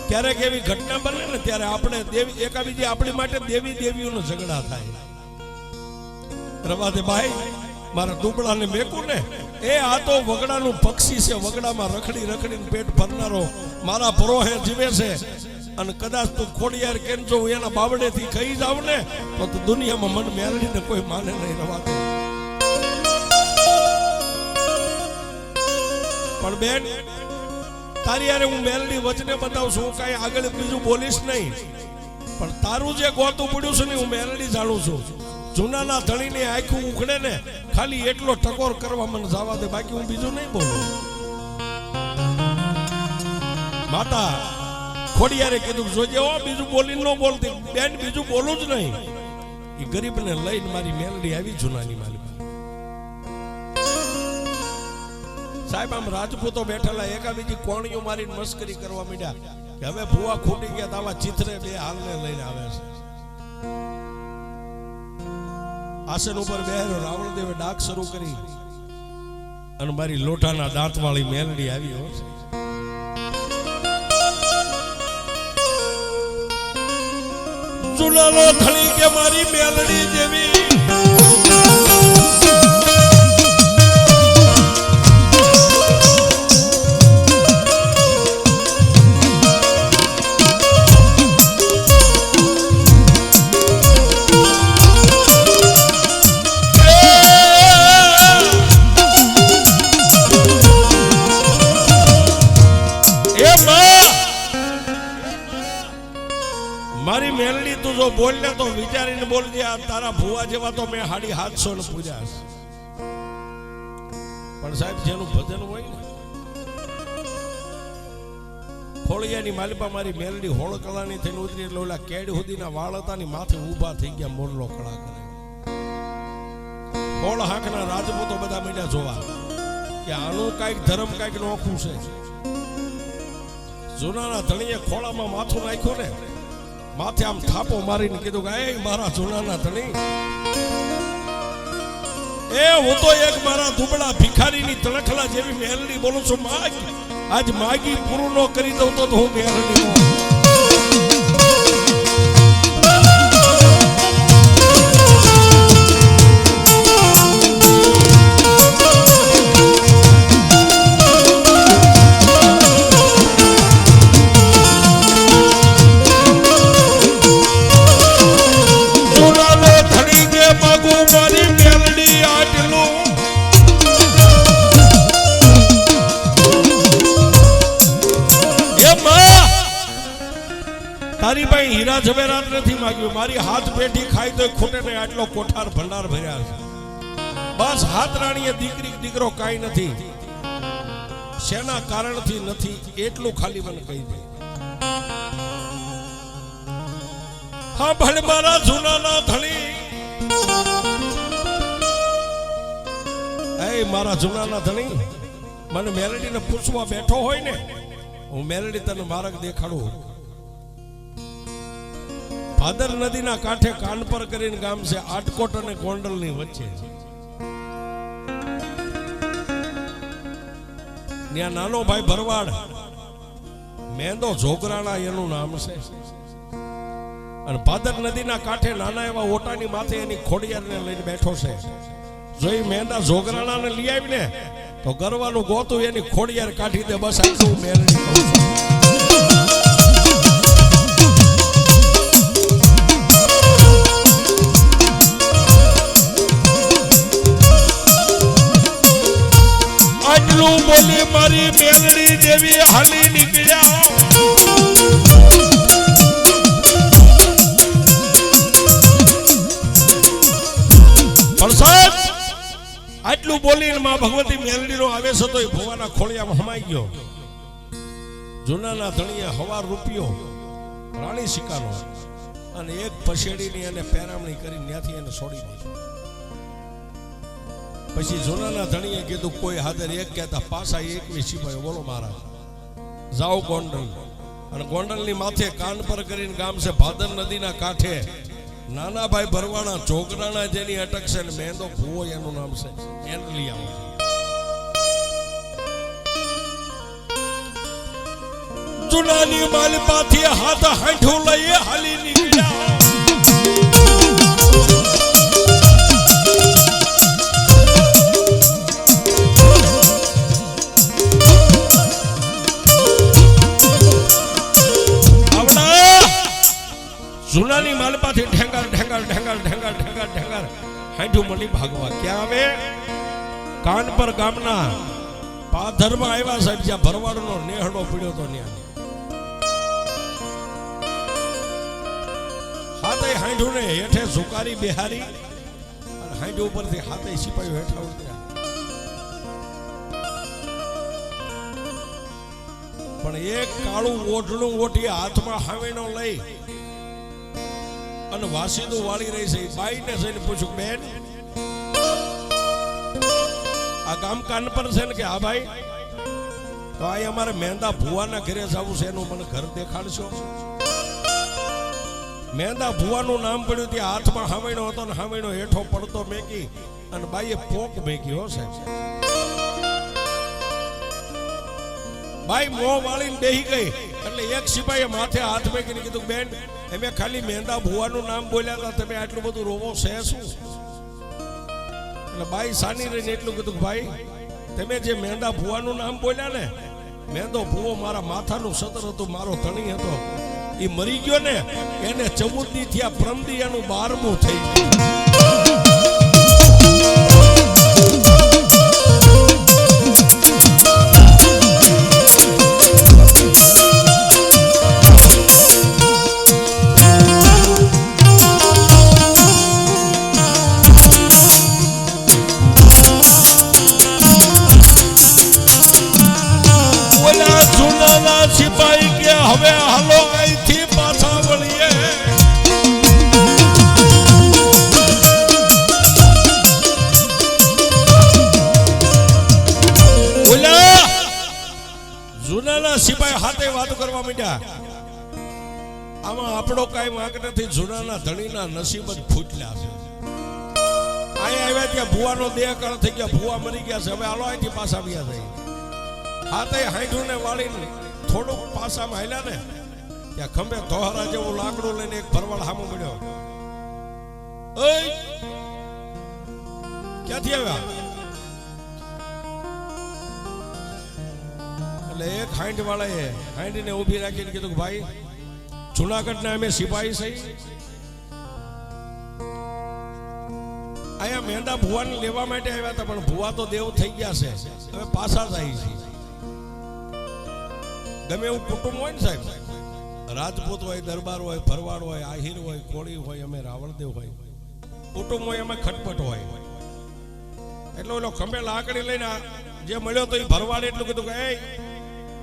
ક્યારેક એવી ઘટના બને ને ત્યારે આપણે દેવી એકાબીજી આપણી માટે દેવી દેવીઓનો ઝઘડા થાય. રવા દે ભાઈ, મારા દુબળાને મેકું ને, એ આ તો વગડાનું પક્ષી છે, વગડામાં રખડી રખડીને પેટ ભરનારો મારા પરોહે જીવે છે, અને કદાચ તું ખોડિયાર કેમ જો એના બાવડેથી કહી જાવ ને તો દુનિયામાં મન મેળવીને કોઈ માને નહીં. રવા દે. પણ બેન તારી યારે હું મેલડી વચને બતાવું છું, કઈ આગળ બીજું બોલીશ નહીં, પણ તારું જે ગોતું પડ્યું છે ને હું મેલડી જાણું છું. જૂનાના ધણીની આંખું ઉખડે ને ખાલી એટલો ટકોર કરવા મને જવા દે, બાકી હું બીજું નહીં બોલું. માતા ખોડિયારે કીધું જોજે હો, બીજું બોલી ન બોલતી બેન, બીજું બોલું જ નહીં. એ ગરીબને લઈને મારી મેલડી આવી જૂનાની માલી. સાહેબ આમ રાજપૂતો બેઠેલા એકાબીજી કોણીઓ મારીને મસ્કરી કરવા માંડ્યા કે હવે ભુવા ખૂટી ગયા, આવા ચિત્રે બે હાલને લઈને આવે છે. આસન ઉપર બેહરો રાવણ દેવે ડાક શરૂ કરી અને મારી લોટાના દાંત વાળી મેલડી આવી. જુલાલો થળી કે મારી મેલડી જેવી મારી મેલડી તું જો બોલ ને તો વિચારીને બોલજે, આ તારા ભુવા જેવા તો મેં 750 ને પૂજા છે. પણ સાહેબ જેનું ભજન હોય ને, ખોળિયાની માલિપા મારી મેલડી હોળ કલાની થઈને ઉતરી એટલે ઓલા કેડ સુધીના વાળ હતા ની માથે ઊભા થઈ ગયા, મોરલો કળા કરે. હોળ હાંકના રાજપૂતો બધા મીડ્યા જોવા કે આનું કાંઈક ધર્મ કાંઈક નોખું છે. જૂનાના ધણીએ ખોળામાં માથું નાખ્યું ને, માથે આમ થાપો મારીને કીધું કે એ મારા જૂનાના ધણી, એ હું તો એક મારા દુબળા ભિખારીની તણખલા જેવી મેલડી બોલું છું. આજ માગી પૂરું ન કરી દઉં તો હું મેલડી તારી ભાઈ હીરા જવેરાત નથી માંગ્યું, મારી હાથ પેઢી ખાઈ તો ખૂટે ને આટલો કોઠાર ભંડાર ભર્યા છે. બસ હાથ રાણીએ દીકરી દીકરો કાંઈ નથી, શેના કારણથી નથી એટલું ખાલી મને કહી દે. હા ભલે મારા જૂનાના ધણી, એ મારા જૂનાના ધણી મને મેલડીને પૂછવા બેઠો હોય ને, હું મેલડી તને માર્ગ દેખાડું. ભાદર નદીના કાંઠે કાનપર કરીને ગામ છે, આટકોટ અને ગોંડલની વચ્ચે. ત્યાં નાનો ભાઈ ભરવાડ મેંદો જોગરાણા એનું નામ છે, અને ભાદર નદીના કાંઠે નાના એવા ઓટાની માથે એની ખોડિયારને લઈને બેઠો છે. જો એ મેંદા જોગરાણાને લઈ આવી ને તો ગરવાનું ગોતું એની ખોડિયાર કાઢી દે. બસ આટલું મેલડી કહું છું. મારી મેલડી દેવી હાલી નીકળ્યા પ્રસાદ આટલું બોલીને માં ભગવતી મેલડીનો આવેશ હતો એ ભુવાના ખોળિયામાં હમાઈ ગયો. જૂનાના ધણીએ હવાર રૂપિયો રાણી સિકાનો અને એક પછેડીની એને પેરામણી કરી ત્યાંથી એને છોડી દીધો. પછી જૂનાના ધણીએ કીધું કોઈ હાજર એક કહેતા પાછા 21 સિપાહીઓ બોલો મહારાજ જાઓ ગોંડલ. અને ગોંડલની માથે કાન પર કરીને ગામ છે ભાદર નદીના કાંઠે નાનાભાઈ ભરવાણા ચોકરાણા જેની અટક છે ને મેંદો ભુવો એનું નામ છે એને લઈ આવો. જૂનાની માલપાથી હાથ હાંઠું લઈ હાલી નીકળ્યા. જૂનાની માલપાથી ઢેંગાર ઢેંગાર ઢેંગાર ઢેંગાર ઢેંગાર ઢેંગાર હાંઠું મળી ભાગવા. ક્યાં આવે? કાન પર ગામના પાધરમાં આવ્યા સાહેબ જ્યાં ભરવાડનો નેહડો પીડ્યો તો ત્યાં. હાથે હાંઠું ને હેઠે ઝુકારી બિહારી અને હાંઠ ઉપરથી હાથે સિપાહીઓ હેઠા ઉતર્યા. પણ એક કાળું ઓઢણું ઓઢી હાથમાં હાવેનો લઈ અને વાસીદું વાળી રહી છે. બાઈને જઈને પૂછ્યું બેન આ ગામ કાન પર છે ને કે હા ભાઈ તો આ અમારે મહેંદા ભુવાના ઘરે જવું છે એનું મને ઘર દેખાડશો. મહેંદા ભુવાનું નામ પડ્યું ત્યાં હાથમાં હાવણો હતો ને હાવણો હેઠો પડતો મેકી અને બાઈએ પોક મેકી હો સાહેબ. બાઈ મોં વાળીને બેહી ગઈ એટલે એક સિપાહીએ માથે હાથ મેકીને કીધું બેન અમે ખાલી મહેંદા ભુવાનું નામ બોલ્યા હતા તમે આટલું બધું રોવો છે શું? એટલે બાઈ સાની રહીને એટલું કીધું ભાઈ તમે જે મહેંદા ભુવાનું નામ બોલ્યા ને મહેંદો ભુવો મારા માથાનું સતર હતું મારો ધણી હતો એ મરી ગયો ને એને 14 દી થયા પ્રમદી એનું 12મું થઈ ગયું. સિપાહી કે હવે હાલો અહીંથી પાછા વળીએ. જૂનાના સિપાહી હાથે વાતો કરવા માંડ્યા. આમાં આપણો કઈ વાંક નથી. જૂનાના ધણીના નસીબ જ ફૂટલા છે. અહીંયા આવ્યા ત્યાં ભુવાનો દેહ કાળ થઈ ગયા. ભુવા મરી ગયા છે. હવે હાલો અહીંથી પાછા આવ્યા થઈ. હાથે હાંઠું ને વાળીને થોડુંક પાસામાં હાલ્યા ને ત્યાં ખંભે ધોહરા જેવું લાકડું લઈને એક ભરવાડ સામો મળ્યો. ક્યાંથી આવ્યા? એટલે એક હાંડ વાળાએ હાંડીને ઊભી રાખીને કીધું કે ભાઈ જુનાગઢના અમે સિપાહી છે. અહીંયા મહેંદા ભુવાને લેવા માટે આવ્યા હતા પણ ભુવા તો દેવ થઈ ગયા છે. હવે પાછા જાય છે. ગમે એવું કુટુંબ હોય ને સાહેબ રાજપૂત હોય દરબાર હોય ભરવાડ હોય આહિર હોય કોળી હોય અમે રાવણદેવ હોય કુટુંબ હોય એમાં ખટપટ હોય. એટલે ઓલો ખંભે લાકડી લઈને જે મળ્યો તો એ ભરવાડ એટલું કીધું કે એ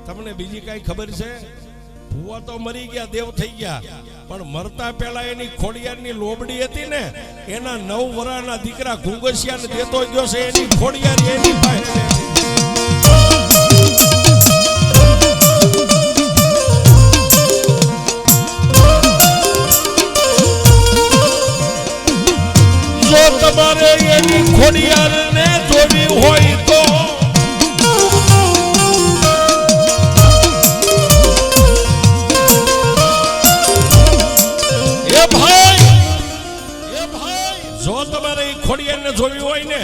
તમને બીજી કઈ ખબર છે? ભુવા તો મરી ગયા દેવ થઈ ગયા પણ મરતા પહેલા એની ખોડિયારની લોબડી હતી ને એના 9 વર્ષના દીકરા ઘુંગસિયાને દેતો ગયો છે. એની ખોડિયાર એની પાસે તમારે એની ખોડિયારને જોવી હોય તો એ ભાઈ જો તમારે એ ખોડિયારને જોવી હોય ને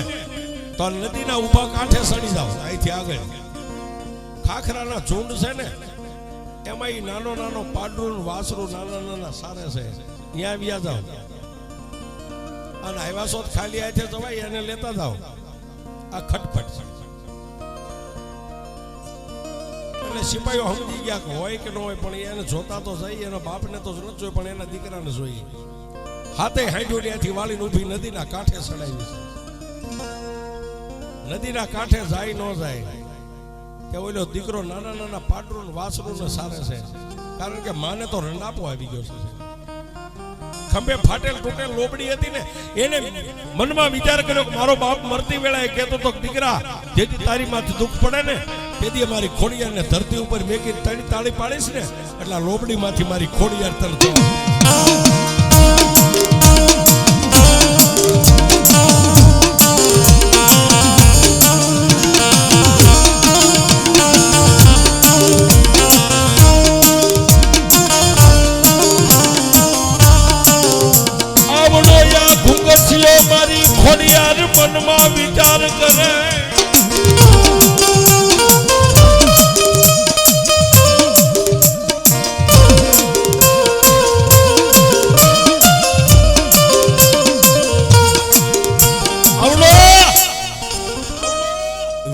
તો નદીના ઉભા કાંઠે સડી જાવ. અહીંથી આગળ ખાખરાના ઝુંડ છે ને એમાં એ નાનો નાનો પાડરું વાસરું નાના નાના સારે છે ત્યાં વ્યા જાવ અને આવ્યા છો ખાલી આથે જવાય એને લેતા જાઓ. આ ખટપટ એટલે સિપાહીઓ સમજી ગયા કે હોય કે ન હોય, પણ એને જોતા તો જઈએ, એના બાપને તો નથી જોઈએ, પણ એના દીકરાને જોઈએ. હાથે હાંડ્યું ત્યાંથી વાળીને ઊભી નદીના કાંઠે ચડાવી છે. નદીના કાંઠે જાય ન જાય કે ઓલો દીકરો નાના નાના પાટરું વાસરું ને સારે છે, કારણ કે માને તો રંડાપો આવી ગયો છે. ખંભે ફાટેલ તૂટેલ લોબડી હતી ને, એને મનમાં વિચાર કર્યો કે મારો બાપ મરતી વેળાએ કહેતો તો દીકરા, જેથી તારી માથે દુઃખ પડે ને તેથી મારી ખોડિયારને ધરતી ઉપર મેકી તણી તાળી પાડીશ ને, એટલે લોબડી માંથી મારી ખોડિયાર તરતો. મારી ખોડિયાર મનમાં વિચાર કરે,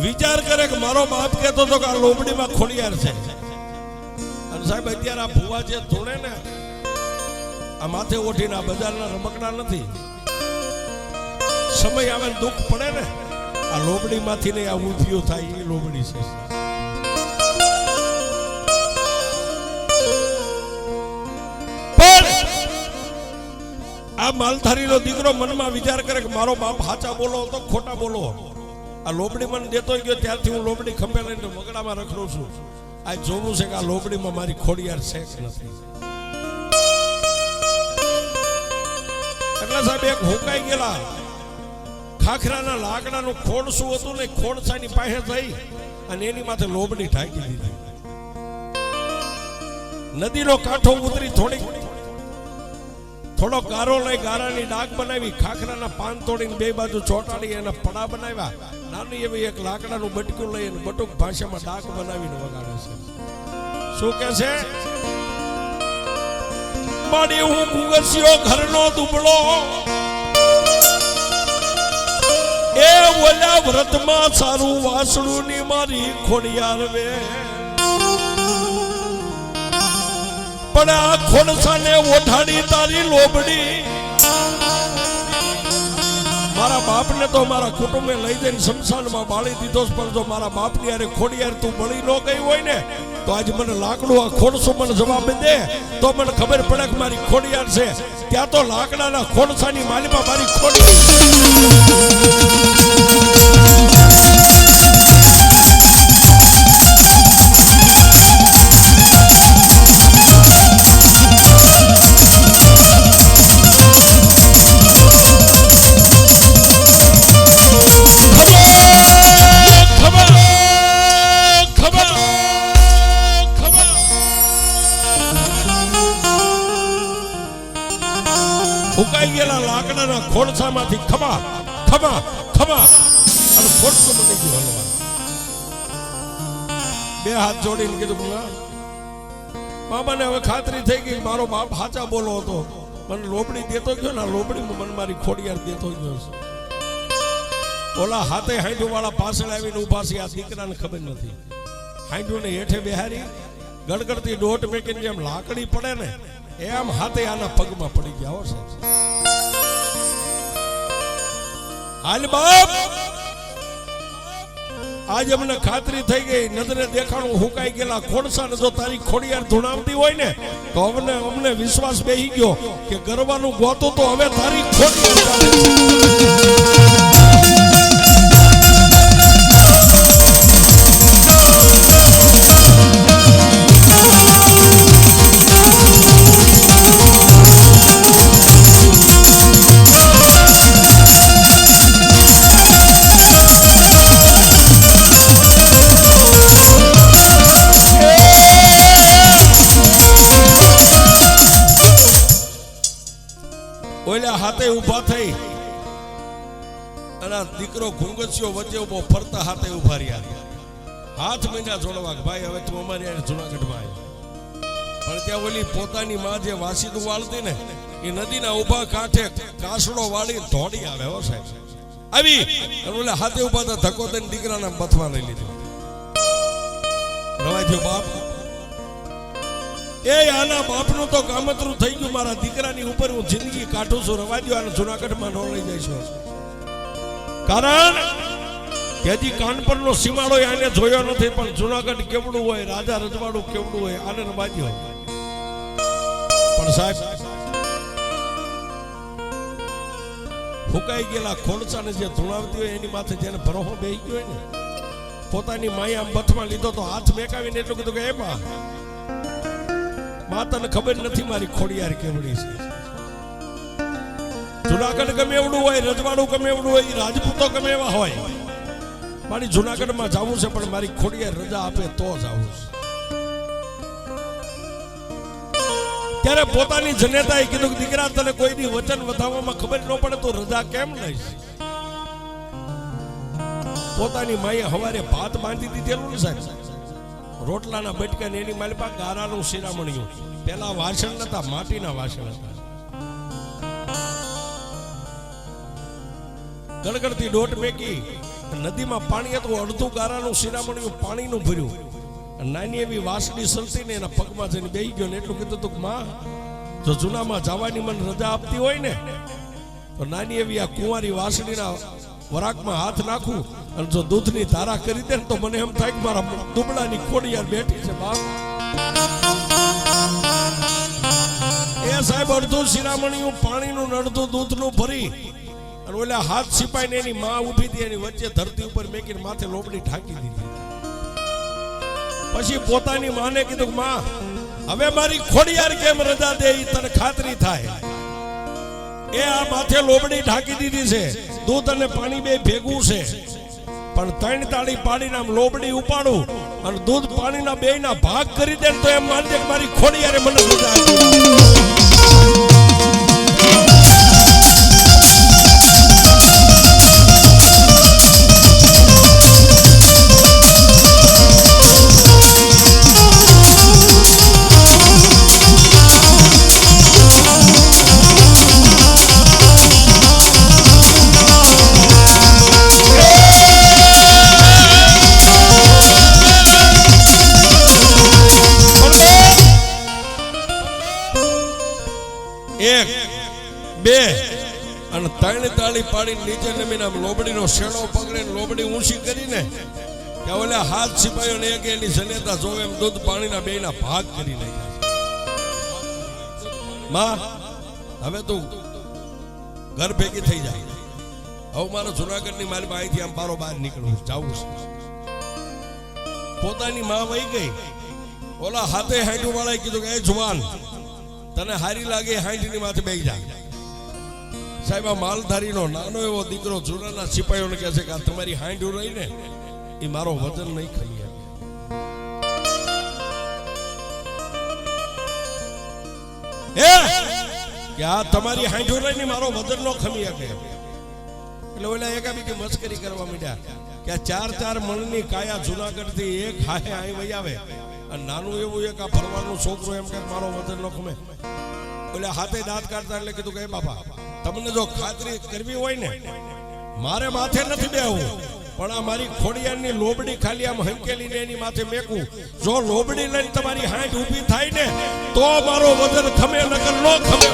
વિચાર કરે કે મારો બાપ કહેતો હતો કે આ લોબડીમાં ખોડિયાર છે. અને સાહેબ અત્યારે આ ભુવા જે ધોણે ને આ માથે ઓઠીને આ બજારના રમકડા નથી. સમય આવે દુઃખ પડે ને, આ લોબડી માંથી ને આ ઉભ્યું થાય એ લોબડી છે. પણ આ માલધારીનો દીકરો મનમાં વિચાર કરે કે મારો બાપ સાચા બોલો તો ખોટા બોલો. આ લોબડી મને દેતો ગયો ત્યારથી હું લોબડી ખંભે લઈને વગડામાં રખડું છું. આ જોવું છે કે આ લોબડીમાં મારી ખોડિયાર છે કે નથી. એટલે સાહેબ એક હુકાઈ ગયેલા ખાખરાના લાકડાનું ખોડ શું હતું ને, ખોડસાની પાસે થઈ અને એની માથે લોબડી ઢાંકી દીધી. નદીનો કાંઠો ઉતરી થોડો ગારો લઈ ગારાની ડાક બનાવી, ખાખરાના પાન તોડીને બે બાજુ ચોટાડી એના પડા બનાવ્યા. નાની એવી એક લાકડાનું બટકું લઈ અને બટુક ભાષામાં ડાક બનાવીને વગાડે છે. શું કે છે? માડી હું ગુંગસિયો ઘરનો દુબળો, એ ઓલા વ્રતમાં સારું વાસણું ની મારી ખોડિયાર વે. પણ આ ખોડસાને ઓઢાડી તારી લોબડી. મારા બાપને તો મારા કુટુંબે લઈ જઈને શમશાનમાં બાળી દીધો, પણ જો મારા બાપની અરે ખોડિયાર તું બળી ન ગઈ હોય ને તો આજ મને લાકડું આ ખોડસો મને જવાબ દે તો મને ખબર પડે કે મારી ખોડિયાર છે. ત્યાં તો લાકડાના ખોડસાની માલીમાં મારી ખોડિયાર. ફૂંકાઈ ગયેલા લાકડાના ખોડસામાંથી ખમા ખમા ખમા અને ખોડસો બની ગયું હલવા. બે હાથ જોડીને કીધું મામાને હવે ખાતરી થઈ ગઈ મારો બાપ સાચા બોલો હતો, મને લોબડી દેતો ગયો ને લોબડીમાં મને મારી ખોડિયાર દેતો ગયો છે. ઓલા હાથે હાંડું વાળા પાછળ આવીને ઉભા છે. આ દીકરાને ખબર નથી. હાંડું ને હેઠે બેહારી ગડગડતી દોટ મેકીને જેમ લાકડી પડે ને એમ હાથે આના પગમાં પડી ગયા. હો હાલ બાપ, આજ અમને ખાતરી થઈ ગઈ, નજરે દેખાણું હુકાઈ ગયેલા ખોડસાને જો તારી ખોડિયાર ધૂણાવતી હોય ને તો અમને વિશ્વાસ બેહી ગયો કે ગરવાનું ગોતું તો હવે તારી ખોડિયાર. હાથે ઉભા થઈ અને દીકરો ઘુંગસિયો વચ્ચે ઉભો ફરતા હાથે ઉભા રહ્યા. હાથ મહિના જોડવા ભાઈ હવે તું અમારી જુનાગઢમાં આવ્યો. પણ ત્યાં ઓલી પોતાની માં જે વાસીદું વાળતી ને એ નદીના ઉભા કાંઠે કાસડો વાળી ધોડી આવે. હો સાહેબ આવી ઓલા હાથે ઉભા હતા ધક્કો દઈને દીકરાના બથવા લઈ લીધો. રવાય થયો બાપ એ આના બાપનું તો કામતરું થઈ ગયું મારા દીકરાની ઉપર હું જિંદગી કાઢું છું રવા દો આને જુનાગઢમાં ન લઈ જઈશું કારણ કે હજી કાનપુરનો સીમાડો આને જોયો નથી પણ જુનાગઢ કેવડું હોય રાજા રજવાડું કેવડું હોય આને રવા દો પણ સાહેબ ફૂંકાઈ ગયેલા ખોળસાને જે ધૂણાવતી હોય એની માથે જેને ભરોહો બેહી ગયો હોય ને પોતાની માએ આમ બથમાં લીધો તો હાથ મેકાવીને એટલું કીધું કે એમાં તને ખબર નથી મારી ખોડિયાર કેવડી છે જુનાગઢ ગમે એવડું હોય રજવાડું ગમે એવડું હોય રાજપૂતો ગમે એવા હોય મારી જુનાગઢમાં જવું છે પણ મારી ખોડિયાર રજા આપે તો જવું છે ત્યારે પોતાની જનેતાએ કીધું કે દીકરા તને કોઈની વચન વધાવવામાં ખબર ન પડે તો રજા કેમ લઈશ પોતાની માએ હવારે ભાત બાંધી દીધેલું ને સાહેબ રોટલાના બટકા ને એની માલિપા ગારાનું શિરામણિયું પેલા વાસણ નતા માટીના વાસણ હતા ગળગળતી દોટ મેકી નદીમાં પાણી હતું અડધું ગારાનું શિરામણિયું પાણીનું ભર્યું નાની એવી વાસળી સરતી ને એના પગમાં જઈને બેહી ગયો ને એટલું કીધું તું માં જો જૂનામાં જવાની મને રજા આપતી હોય ને તો નાની એવી આ કુંવારી વાસળીના વરાકમાં હાથ નાખું અને જો દૂધની ધારા કરી દે તો મને એમ થાય કે મારા દુબળાની ખોડિયાર બેઠી છે બાપ એ સાહેબ અડધું શિરામણિયું પાણીનું અડધું દૂધનું ભરી અને ઓલા હાથ સિપાઈને એની માં ઊભી હતી એની વચ્ચે ધરતી ઉપર મેકીને માથે લોબડી ઢાંકી દીધી પછી પોતાની માને કીધું માં હવે મારી ખોડિયાર કેમ રજા દે ઈ તને ખાતરી થાય એ આ માથે લોબડી ઢાંકી દીધી છે દૂધ અને પાણી બે ભેગું છે પણ ત્રણ તાળી પાડીને આમ લોબડી ઉપાડું અને દૂધ પાણીના બેયના ભાગ કરી દે તો એમ માનજે કે મારી ખોડિયારે મને રજા આપી એક બે અને ત્રણ તાળી પાડી નીચે નમીને લોબડીનો શેડો પકડીને લોબડી ઊંચી કરીને કે ઓલા હાથ સિપાહીઓ ને એક એની જનેતા જોવે એમ દૂધ પાણીના બેયના ભાગ કરી નાખ્યા માં હવે તું ઘર ભેગી થઈ જાય હવે મારો જુનાગઢની મારી અહીંથી આમ બારોબાર નીકળવું જાવું છે પોતાની માં વહી ગઈ ઓલા હાથે હાંડું વાળાએ કીધું કે એ જુવાન તને હારી લાગે હાંડીની માથે બેહી જા સાહેબ આ માલધારીનો નાનો એવો દીકરો જૂનાના સિપાહીઓને કહે છે કે આ તમારી હાંડું રહી ને એ મારો વજન નહીં ખાઈ કે આ તમારી હાંડું રહી ને મારો વજન નો ખમી શકે એટલે ઓલા એકાબીજી મસ્કરી કરવા માંડ્યા કે આ 4-4 મણની કાયા જુનાગઢ થી એક હાહે અહીં વહી આવે અને નાનું એવું એક આ ફરવાનું છોકરો એમ કે મારો વજન નો ખમે એટલે હાથે દાંત કાઢતા એટલે કીધું કે બાપા તમને જો ખાતરી કરવી હોય ને મારે માથે નથી બેહવું પણ આ મારી ખોડિયારની લોબડી ખાલી આમ હંકેલીને એની માથે મેકું જો લોબડી લઈને તમારી હાંડ ઊભી થાય ને તો મારો વજન ખમે નકર નો ખમે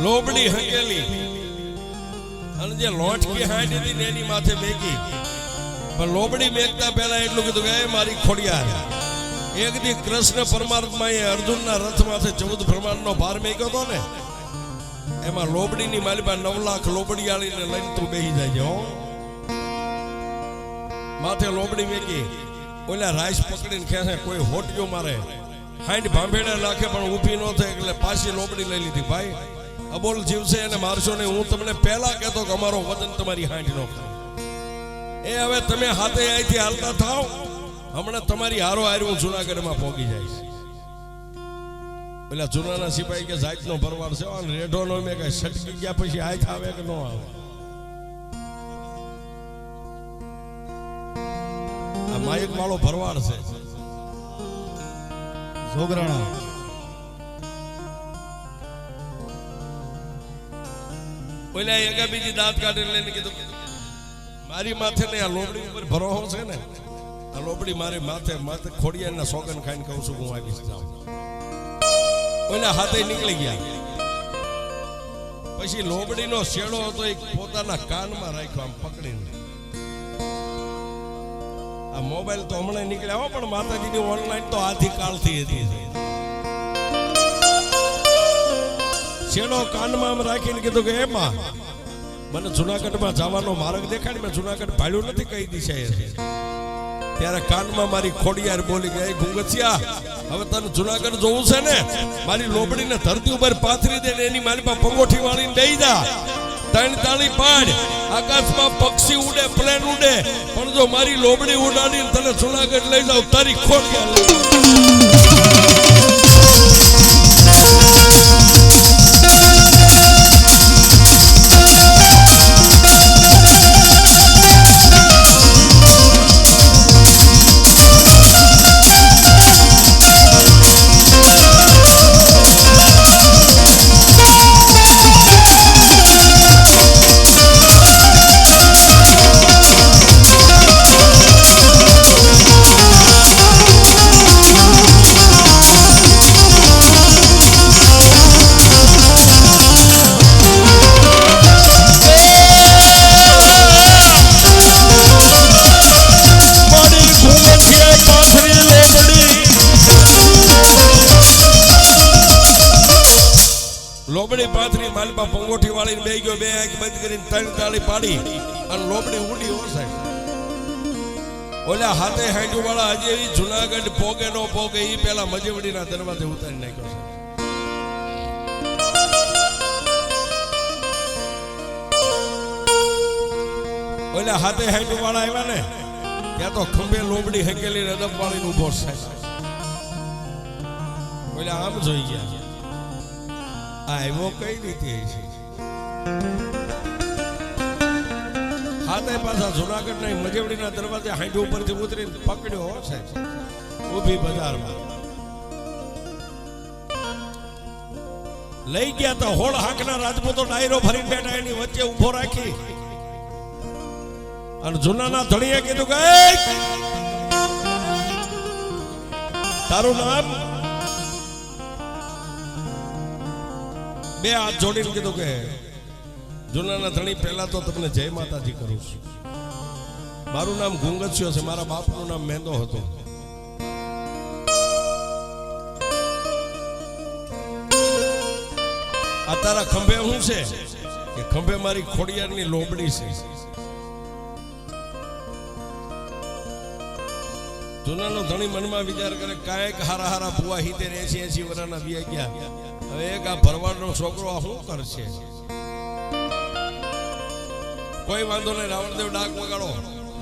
લોબડી હંકેલી અને જે લોટકી હાંડી હતી એની માથે મેકી પણ લોબડી મેકતા પહેલા એટલું કીધું કે મારી ખોડિયાર એક દી કૃષ્ણ પરમાત્માએ અર્જુનના રથ માથે 14 બ્રહ્માંડનો ભાર મેક્યો હતો ને એમાં લોબડીની માલિપા 9 લાખ લોબડીયાળીને લઈને તું બેહી જાય છે માથે લોબડી મેકી ઓલા રાઈસ પકડીને ખેંચે, કોઈ હોટિયો મારે, હાંડ ભાંભેડા નાખે પણ ઊભી ન થાય એટલે પાછી લોબડી લઈ લીધી. ભાઈ અબોલ જીવશે એને મારશો નહીં. હું તમને પહેલા કહેતો કે અમારો વજન તમારી હાંડ નો ખાય. એ હવે તમે હાથે અહીંથી હાલતા થાવ, હમણાં તમારી હારો હારી હું જુનાગઢમાં પહોંચી જઈશ. પેલા જુનાના સિપાહી કે જાતનો ભરવાડ છે, રેઢો નો મેં કઈ સટકી ગયા પછી હાથ આવે કે ન આવે. આ માયક વાળો ભરવાડ છે જોગરાણા. પેલા એકા બીજી દાંત કાઢીને લઈને કીધું મારી માથે ને આ લોબડી ઉપર ભરોહો છે ને, આ લોબડી મારી માથે માથે ખોડિયાના સોગન ખાઈને કહું છું હું આવીશ જાઉં. ઓલા હાથે નીકળી ગયા. પછી લોબડીનો શેડો હતો એ પોતાના કાનમાં રાખ્યો આમ પકડીને. આ મોબાઈલ તો હમણાં નીકળ્યા હો, પણ માતાજીની ઓનલાઈન તો આથી કાળથી હતી. શેડો કાનમાં આમ રાખીને કીધું કે એમાં મને જુનાગઢમાં જવાનો માર્ગ દેખાડી. મેં જુનાગઢ ભાડ્યું નથી કઈ દિશાએ છે. ત્યારે કાનમાં મારી ખોડિયાર બોલી ગઈ, ગુંગસિયા હવે તને જુનાગઢ જોવું છે ને, મારી લોબડીને ધરતી ઉપર પાથરી દે ને એની મારી પાસે પંગોઠી વાળીને દઈ જા. 3 તાળી પાડ, આકાશમાં પક્ષી ઉડે, પ્લેન ઉડે, પણ જો મારી લોબડી ઉડાડીને તને જુનાગઢ લઈ જાવ તારી ખોડિયાર લઈ લોબડી પાથરી માલમાં પંગોઠી વાળીને બે ગયો. બે આંખ બંધ કરીને 3 તાળી પાડી અને લોબડી ઉડી. હો સાહેબ, ઓલા હાથે હાંડુ વાળા હજી જુનાગઢ પોગે નો પોગે ઈ પેલા મજેવડીના દરવાજે ઉતારી નાખ્યો છે. ઓલા હાથે હાંડુ વાળા આવ્યા ને ત્યાં તો ખંભે લોબડી હકેલી રદપ વાળી ઉભો છે. ઓલા આમ જોઈ ગયા, આવ્યો કઈ રીતે છે. હાથે પાછા જુનાગઢ ના મજેવડીના દરવાજે હાંડી ઉપરથી ઉતરીને પકડ્યો છે ઊભી બજારમાં લઈ ગયા. તો હોળ હાકના રાજપૂતો ડાયરો ભરીને બેઠા, એની વચ્ચે ઉભો રાખી અને જુનાના ધણીએ કીધું કે તારું નામ? બે હાથ જોડીને કીધું કે જુનાના ધણી પહેલા તો તમને જય માતાજી કરું છું. મારું નામ ગુંગસ્યો છે, મારા બાપનું નામ મેંદો હતું. આ તારા ખંભે શું છે? કે ખંભે મારી ખોડિયારની લોબડી છે. જુનાનો ધણી મનમાં વિચાર કરે કાંઈક હારા હારા ભુવા 70 80 વર્ષના બી ગયા, હવે એક આ ભરવાડનો છોકરો આ શું કરશે? કોઈ વાંધો નહીં, રાવણદેવ ડાક વગાડો,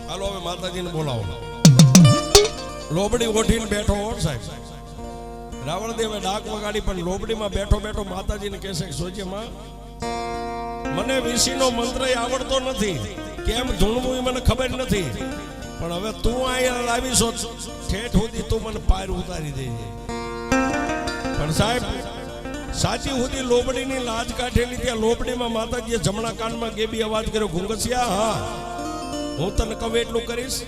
હાલો હવે માતાજીને બોલાવો. લોબડી ઓઠીને બેઠો હોત સાહેબ. રાવણદેવે ડાક વગાડી પણ લોબડીમાં બેઠો બેઠો માતાજીને કહેશે કે સોજે માં, મને વિષીનો મંત્ર આવડતો નથી, કેમ ધૂણવું મને ખબર નથી, પણ હવે તું અહીંયા લાવીશો ઠેઠ સુધી તું મને પાર ઉતારી દેજે. પણ સાહેબ સાચી સુધી લોબડીની લાજ કાઢેલી ત્યાં લોબડીમાં માતાજીએ જમણા કાનમાં ગેબી અવાજ કર્યો, ગુંગસિયા હા હું તને કહું એટલું કરીશ,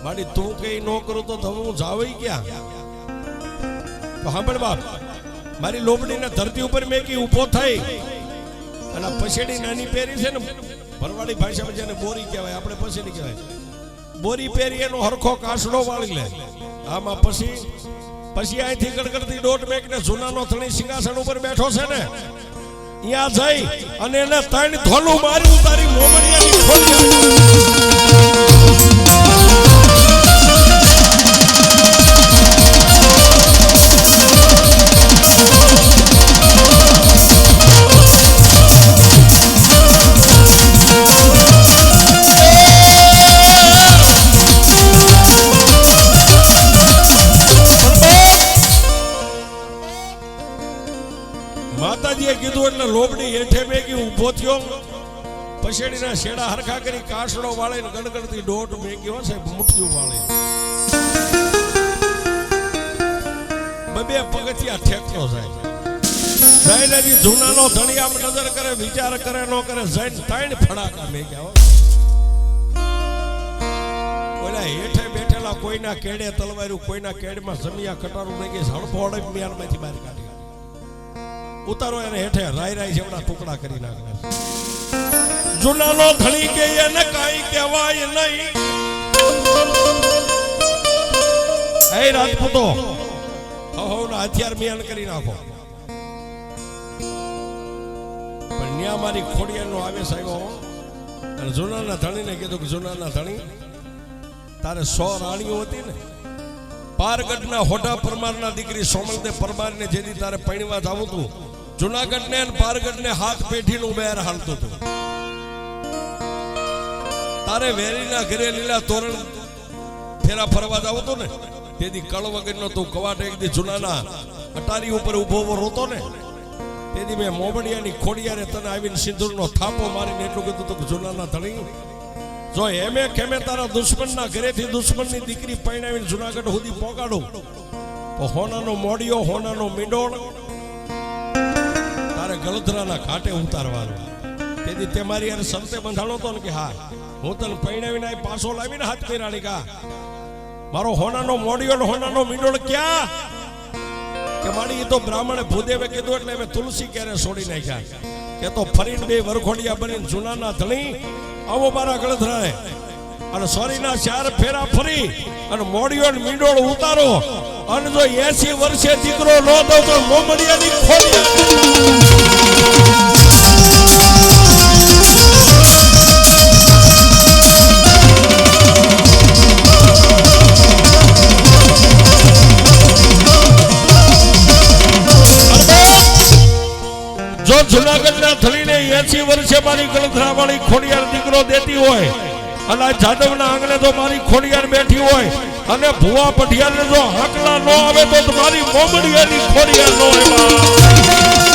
મારી તું કઈ ન કરું તો હું જાવઈ ક્યાં? તો સાંભળ બાપ, મારી લોબડીને ધરતી ઉપર મેકી ઊભો થઈ અને પછેડી નાની પહેરી છે ને, ભરવાડી ભાષામાં જેને બોરી કહેવાય, આપણે પછેડી કહેવાય, બોરી પહેરી એનો હરખો કાસડો વાળી લે. આમાં પછી અહીંથી ગડગડતી દોટ મેકને જુનાનો ધણી સિંહાસન ઉપર બેઠો છે ને, ત્યાં જઈ અને એને 3 ધોલું મારી ઉતારી મોમડિયાની ખોલી. એટલે લોબડી હેઠે ભેગી ઊભો થયો, પછેડીના શેડા હરખા કરી કાસડો વાળીને ગણગણતી દોઢ ભેગી હશે મુઠ્ઠીઓ વાળી બબે પગથિયા ઠેકતો જાય જઈને જૂનાનો ધણી આમ નજર કરે વિચાર કરે નો કરે જઈને ત્રણ ફડાકા મેગ્યા ઓલા હેઠે બેઠેલા કોઈના કેડે તલવાર્યું કોઈના કેડમાં જમિયા કટારું મેગી હળફોડે મિયાનમાંથી બહાર કાઢી ઉતારો એને હેઠે રાય રાય જેવડા ટુકડા કરી નાખે જૂનાનો ધણી કે એને કાઈ કહેવાય નહીં એ રાજપૂતો હવના હથિયાર મિયાન કરી નાખો પણ ન્યા મારી ખોડિયાનો આવેશ આવ્યો અને જૂનાના ધણીને કીધું કે જૂનાના ધણી તારે 100 રાણીઓ હતી ને પારગઢના હોડા પરમારના દીકરી સોમલદેવ પરમારને જેથી તારે પૈણવા જાવું હતું જુનાગઢને અને પારગઢને હાથ પેઢીનું બેર હાલતું હતું તારે વેરીના ઘરે લીલા તોરણ ફેરા ફરવા જાવું હતું ને તેથી કળ વગરનો તું કવાટ એક દી જુનાના અટારી ઉપર ઉભો રોતો ને તેથી મેં મોબડિયાની ખોડિયારે તને આવીને સિંદૂરનો થાપો મારીને એટલું કીધું હતું કે જુનાના ધણી જો એમે કેમે તારા દુશ્મનના ઘરેથી દુશ્મનની દીકરી પૈણાવીને જુનાગઢ સુધી પહોંચાડું તો હોનાનો મોડિયો હોનાનો મીંડોળ તારે ગળધરાના ઘાટે ઉતારવાનો તેથી તે મારી યાર શરતે બંધાણો હતો ને કે હા હું તને પૈણાવીને પાછો લાવીને હાથ મેરાણી કા મારો હોનાનો મોડિયો હોનાનો મીંડોળ ક્યાં કે મારી તો બ્રાહ્મણે ભૂદેવે કીધું એટલે મેં તુલસી ક્યારે છોડી નાખ્યા કે તો ફરીને બે વરખોડિયા બનીને જૂનાના ધણી આવો મારા ગળધરાએ અને સોરીના 4 ફેરા ફરી અને મોડિયો ને મીંડોળ ઉતારો અને જો 80 વર્ષે દીકરો ન દો તો મોમડિયાની જો જુનાગઢના ધણીને 80 વર્ષે મારી ગળધરા વાળી ખોડિયાર દીકરો દેતી હોય અને જાદવના આંગણે તો મારી ખોડિયાર બેઠી હોય અને ભુવા પઢિયારને જો હાકલા ન આવે તો મારી મોમડિયાની ખોડિયાર ન હોય